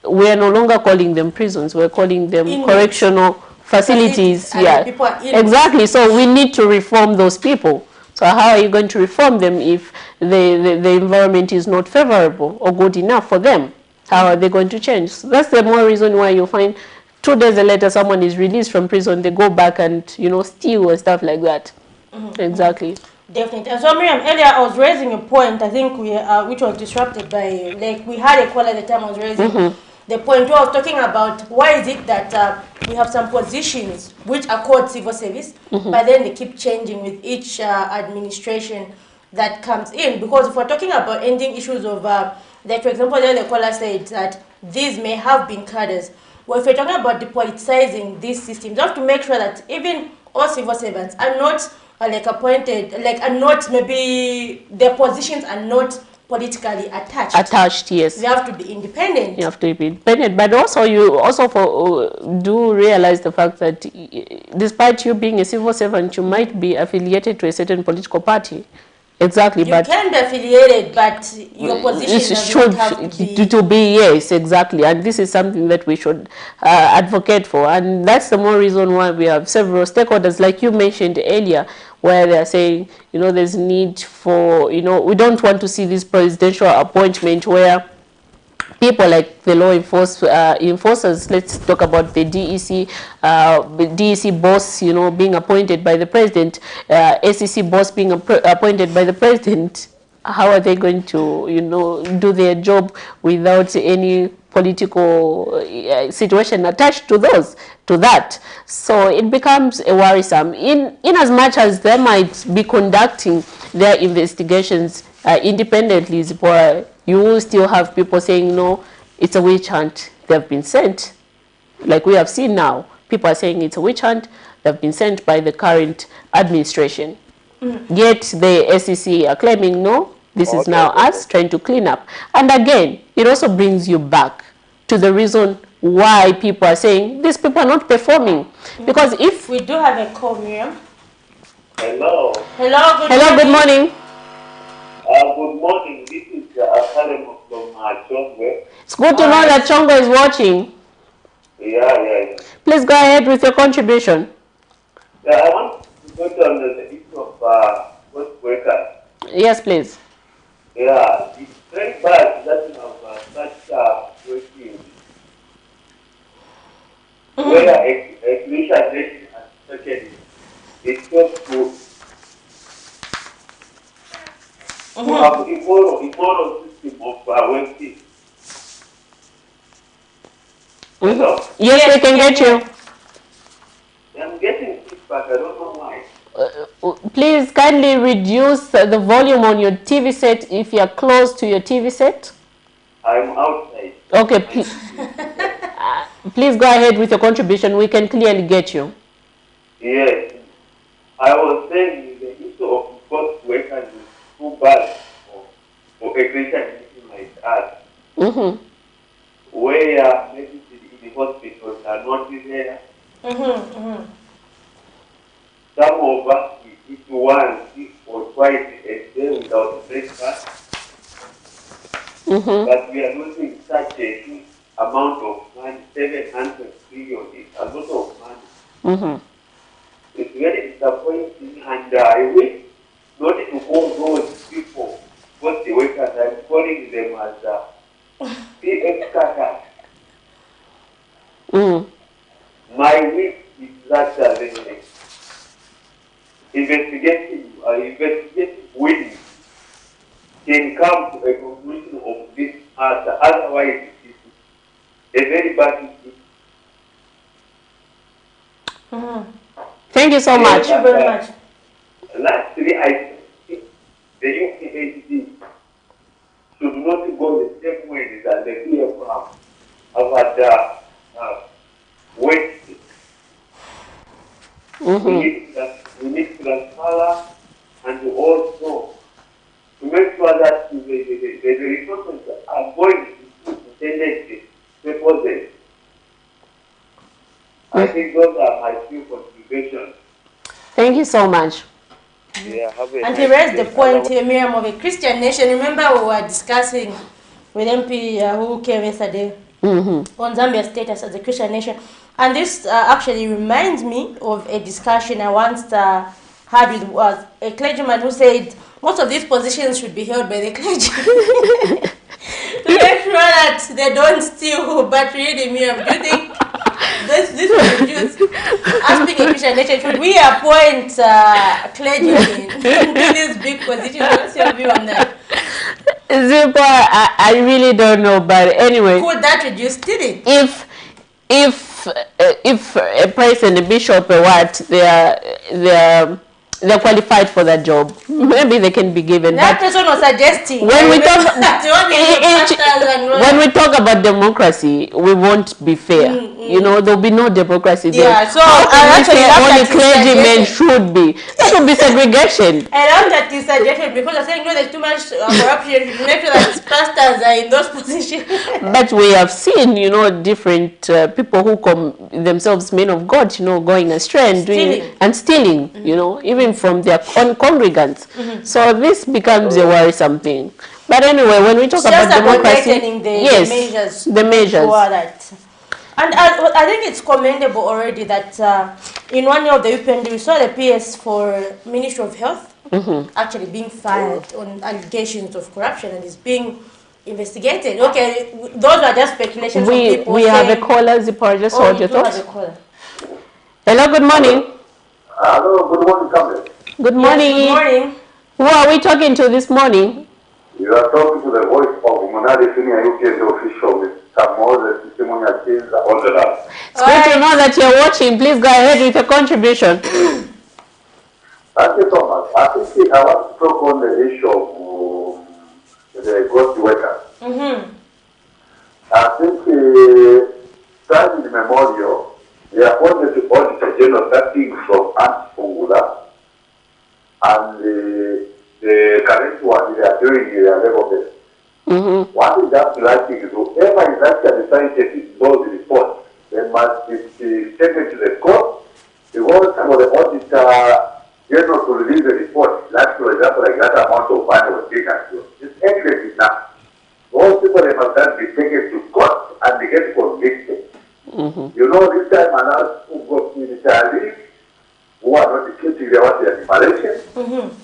we are no longer calling them prisons, we're calling them correctional facilities. Yeah, exactly. So we need to reform those people. So how are you going to reform them if the environment is not favorable or good enough for them? How are they going to change? So that's the more reason why you find 2 days later someone is released from prison, they go back and steal and stuff like that. Exactly.
Definitely. And so Miriam, earlier I was raising a point, I think which was disrupted by, like, we had a call at the time I was raising the point where I was talking about why is it that we have some positions which are called civil service, but then they keep changing with each administration that comes in. Because if we're talking about ending issues of, like for example, the caller said that these may have been cadres. Well, if we're talking about depoliticizing these systems, you have to make sure that even all civil servants are not like appointed, like are not, maybe their positions are not politically attached. Attached,
yes.
They have to be independent.
You have to be independent, but also you do realize the fact that despite you being a civil servant, you might be affiliated to a certain political party. Exactly,
you can be affiliated, but your position should have
to be yes, exactly, and this is something that we should advocate for, and that's the more reason why we have several stakeholders, like you mentioned earlier, where they are saying, there's need for, we don't want to see this presidential appointment where people like the law enforcers, let's talk about the DEC boss, being appointed by the president, SEC boss being appointed by the president. How are they going to, do their job without any political situation attached to that? So it becomes a worrisome. In as much as they might be conducting their investigations independently, you will still have people saying, no, it's a witch hunt, they've been sent. Like we have seen now, people are saying it's a witch hunt, they've been sent by the current administration. Yet the SEC are claiming, no, this is now us trying to clean up. And again, it also brings you back to the reason why people are saying these people are not performing. Because if
we do have a call, Miriam.
Hello.
Hello,
good morning.
Good morning. This is Akaremo from Chongwe.
It's good to know that Chongwe is watching.
Yeah.
Please go ahead with your contribution.
Yeah, I want to go on the issue of ghost workers.
Yes, please.
Yeah, it's very bad that you have such working where a clinician has taken it's just to have immoral system of working.
Yes, we can get you.
I'm getting feedback, I don't know why.
Please kindly reduce the volume on your TV set if you are close to your TV set.
I'm outside.
Okay, please go ahead with your contribution. We can clearly get you.
Yes. I was saying the issue of ghost workers is too bad for a Christian like us. Where maybe it the hospitals are not there.
Mm-hmm.
Some of us we eat once or twice a day without breakfast. But we are losing such a huge amount of money. 700 billion is a lot of money. It's very disappointing, and I wish not to call those people, what the workers, I'm calling them as PX cutters. My wish is that the investigating witness can come to a conclusion of this matter. Otherwise, it is a very bad issue.
Thank you so much.
Thank you very much.
Lastly, I think the UPHD should not go the same way that the PFM have had waste. We need transfer and also to make sure that the resources are going to intended purposes. I think those are my few contributions.
Thank you so much.
Yeah,
And he raised the point here, Miriam, of a Christian nation. Remember we were discussing with MP who came yesterday on Zambia's status as a Christian nation. And this actually reminds me of a discussion I once had with a clergyman who said most of these positions should be held by the clergy. To make sure that they don't steal. But really, Miriam, do you think this will reduce us being a Christian nation? Should we appoint clergy in these big positions? What's your view on that?
Zipa, I really don't know, but anyway.
Could that reduce stealing?
If a priest and a bishop or what, they're qualified for that job, maybe they can be given.
That person was suggesting.
When we talk about democracy, we won't be fair. You know, there'll be no democracy there.
Yeah, so only
clergymen should be. There should be segregation.
I love that you suggested because I think there's too much corruption. Make sure that pastors are in those positions.
But we have seen, you know, different people who call themselves men of God, you know, going astray and stealing, you know, even from their own congregants. So this becomes a worrisome thing. But anyway, when we talk about democracy, the measures.
And I think it's commendable already that in one year of the UPND, we saw the PS for Ministry of Health actually being fired on allegations of corruption and is being investigated. Okay, those are just speculations from people.
We have a caller, Zipporah, just hold your thoughts. Hello, good morning.
Hello, good morning, Camnet.
Good morning.
Yes, good morning.
Who are we talking to this morning?
You are talking to the voice of Monadi Senior UPND official with Moses, testimonial things, all the love.
It's good to know that you're watching. Please go ahead with your contribution.
Thank you so much. I think I want to talk on the issue of the ghost workers. I think starting in memorial, they appointed the Auditor General starting from Ant Fungula, and the current one they are doing their level best. One is that liking is whoever is actually cited in those reports, they must be taken to the court because for the Auditor General to release the report, like for example, like that amount of money was taken. It's evident enough. Those people they must then be taken to court and they get convicted. You know, this time announced who got military, who are not keeping their animation.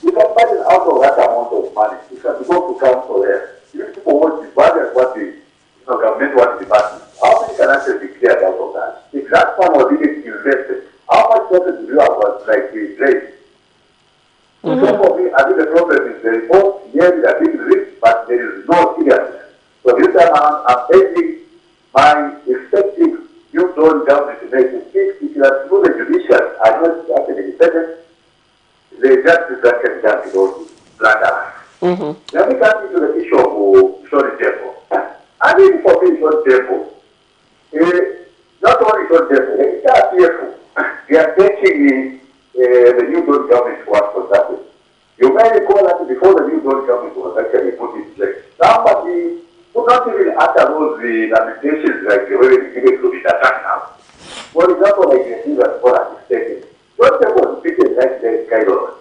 You can find out of that amount of money. You can go to council there. These people want to budget what the government wants to budget. How many can actually be cleared out of that? If that sum was even invested, how much profit do you have like we raised? So for me, I think the problem is the report, yes, it's a big risk, but there is no seriousness. So this time around, I'm urging my effective new drone government to make a fix. If you are through the judiciary, I know it's actually independent, the justice that can jump to those blunders. Let me come into the issue of Short Depot. I mean, for me, Short Depot, not only Short Depot, they are fearful. They are taking the new drone government was constructed. You may recall that before the new drone government was actually put in place, somebody would not even utter those lamentations like the way they give it to be attacked now. For example, like the thing that God has taken. Those people speaking like that kind of.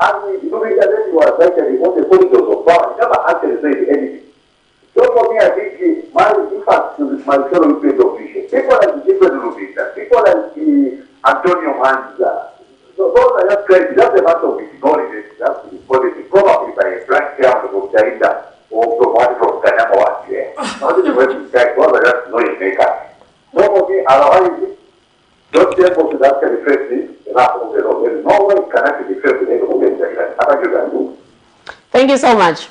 And you know, that was actually what the politics of power. He never actually said anything. So for me, I think my impact is my fellow field of vision. People like the different Rubika, people like the Antonio Manza. So those are just crazy. That's a matter of ignoring it. That's the policy. Probably by a black camp of Jainda or from one from Kanama here. Not the way to guys, those are just noise makers. So for me, otherwise, don't tell us to actually face this. There is no way it can actually face the name of the
Thank you so much.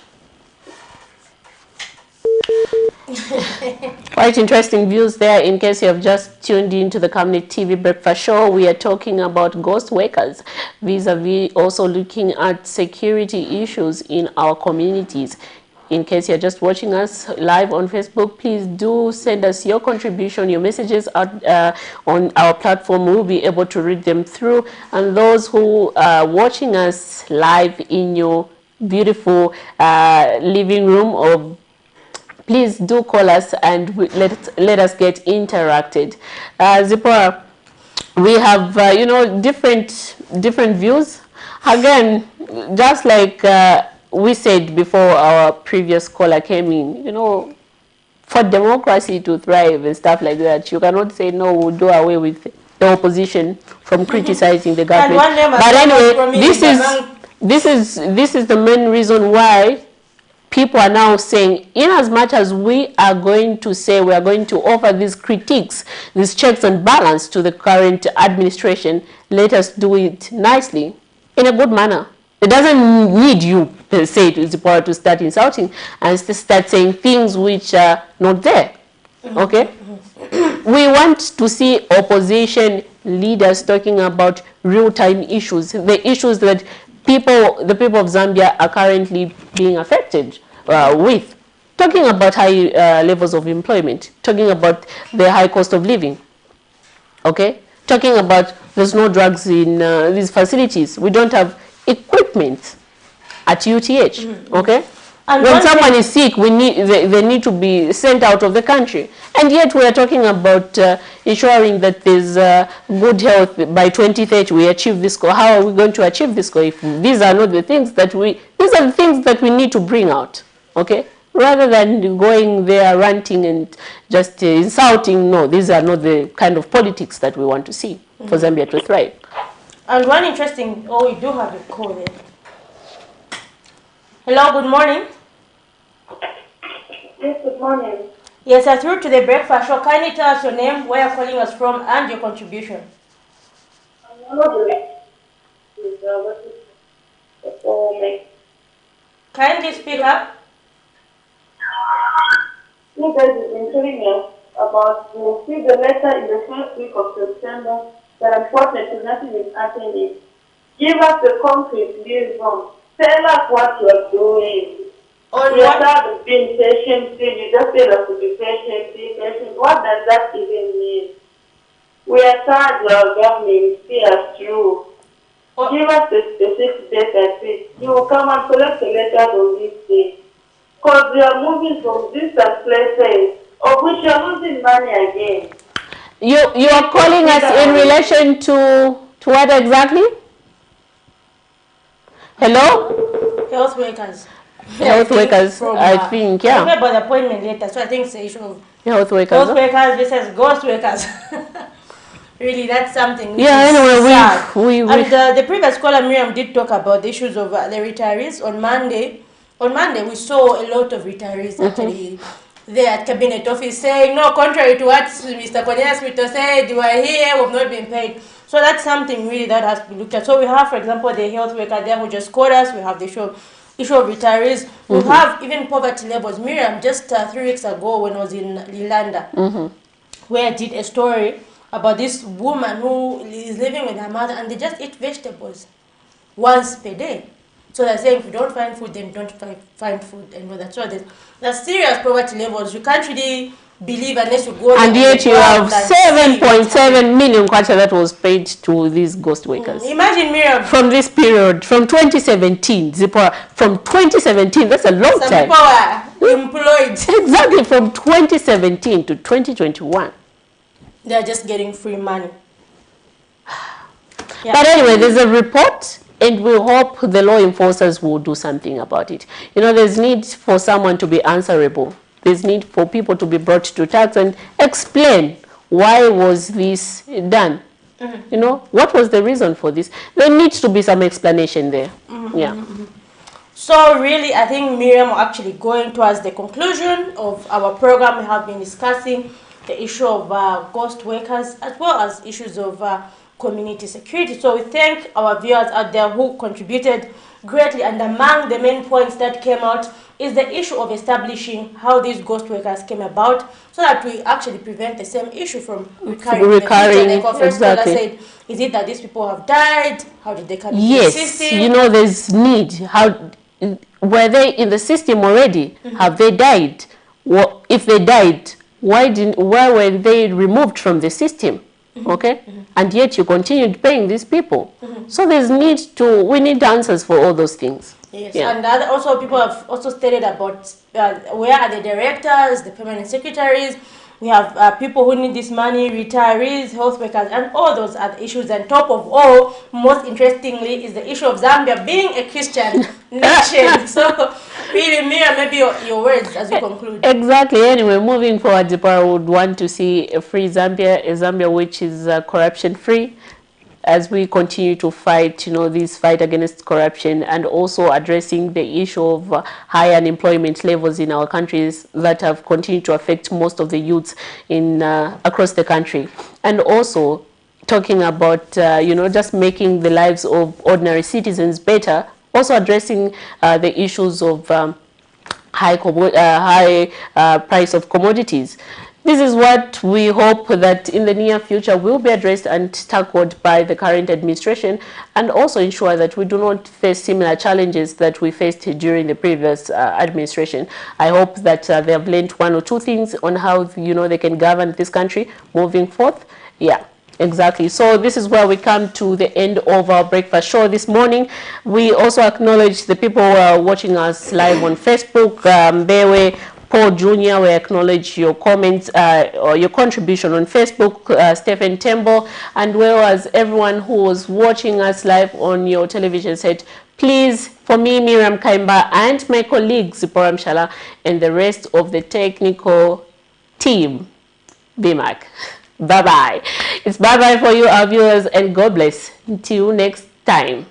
Quite interesting views there. In case you have just tuned into the Camnet TV Breakfast Show, we are talking about ghost workers, vis-a-vis also looking at security issues in our communities. In case you're just watching us live on Facebook, please do send us your contribution, your messages out, on our platform. We'll be able to read them through. And those who are watching us live in your beautiful living room, or please do call us and let us get interacted. Zipporah, we have you know, different views. Again, just like we said before our previous caller came in, you know, for democracy to thrive and stuff like that, you cannot say no, we'll do away with the opposition from criticizing the government. But anyway, this is the main reason why people are now saying, in as much as we are going to say we are going to offer these critiques, these checks and balance to the current administration, let us do it nicely, in a good manner. It doesn't need you, per se, to start insulting and start saying things which are not there. Okay? We want to see opposition leaders talking about real-time issues, the issues that the people of Zambia are currently being affected with. Talking about high levels of employment, talking about the high cost of living. Okay? Talking about there's no drugs in these facilities. We don't have equipment at UTH, okay? And when someone is sick, they need to be sent out of the country. And yet we are talking about ensuring that there's good health by 2030. We achieve this goal. How are we going to achieve this goal if these are not the things that these are the things that we need to bring out, okay? Rather than going there ranting and just insulting. No, these are not the kind of politics that we want to see for Zambia to thrive.
And one interesting, we do have a call there. Hello, good morning.
Yes, good morning.
Yes, I'm through to the breakfast show. Kindly tell us your name, where you're calling us from, and your contribution. Kindly speak up.
You guys have been telling us about, you see the letter in the first week of September, that unfortunately nothing is happening. Give us the concrete liaison. Tell us what you are doing. We are tired of being patient. You just tell us to be patient, be patient. What does that even mean? We are tired of our government. See us through. Give us the specific date and say, you will come and collect the letters on this day. Because we are moving from distant places, of which you are losing money again.
You are calling us in relation to what exactly? Hello?
Health workers.
Health workers, from, I think, yeah.
I remember the appointment later, so I think it's the issue of
health workers.
Health workers versus ghost workers. Really, that's something.
Yeah, anyway,
and the previous caller, Miriam, did talk about the issues of the retirees. On Monday, we saw a lot of retirees actually there at Cabinet Office saying, no, contrary to what Mr. Konyas Smith said, you are here, we've not been paid. So that's something really that has to be looked at. So we have, for example, the health worker there who just called us. We have the issue of retirees. We have even poverty levels. Miriam, just 3 weeks ago when I was in Lilanda, where I did a story about this woman who is living with her mother and they just eat vegetables once per day. So they're saying if you don't find food, then don't find food and all that. So there's serious poverty levels. You can't really believe unless you go there.
And yet you have 7.7 million kwacha that was paid to these ghost workers.
Imagine, Miriam.
From this period, from 2017, Zipporah, from 2017, that's a long time.
Some people are employed.
Exactly, from 2017 to 2021.
They're just getting free money. Yeah.
But anyway, there's a report, and we hope the law enforcers will do something about it. You know, there's need for someone to be answerable. There's need for people to be brought to task and explain why was this done. You know, what was the reason for this? There needs to be some explanation there. Yeah.
So really, I think Miriam are actually going towards the conclusion of our program. We have been discussing the issue of ghost workers as well as issues of community security. So we thank our viewers out there who contributed greatly, and among the main points that came out is the issue of establishing how these ghost workers came about, so that we actually prevent the same issue from recurring. Like our first caller said, is it that these people have died? How did they come into the system?
Yes, you know, there's need. How were they in the system already? Have they died? Well, if they died, why were they removed from the system? Okay, and yet you continued paying these people. So there's we need answers for all those things.
Yes, and also people have also stated about where are the directors, the permanent secretaries. We have people who need this money, retirees, health workers, and all those other issues. And top of all, most interestingly, is the issue of Zambia being a Christian nation. So, really, Mira, maybe your words as we conclude.
Exactly. Anyway, moving forward, Zipporah would want to see a free Zambia, a Zambia which is corruption-free, as we continue to fight, you know, this fight against corruption, and also addressing the issue of high unemployment levels in our countries that have continued to affect most of the youths in across the country. And also talking about, you know, just making the lives of ordinary citizens better, also addressing the issues of high price of commodities. This is what we hope that in the near future will be addressed and tackled by the current administration, and also ensure that we do not face similar challenges that we faced during the previous administration. I hope that they have learned one or two things on how, you know, they can govern this country moving forth. Yeah. Exactly. So this is where we come to the end of our breakfast show this morning. We also acknowledge the people who are watching us live on Facebook. Bewe, Paul Jr., we acknowledge your comments or your contribution on Facebook, Stephen Tembo, and well as everyone who was watching us live on your television set. Please, for me, Miriam Kaimba, and my colleague Zipporah Mshala, and the rest of the technical team, BMAC. Bye-bye. It's bye-bye for you, our viewers, and God bless. Until next time.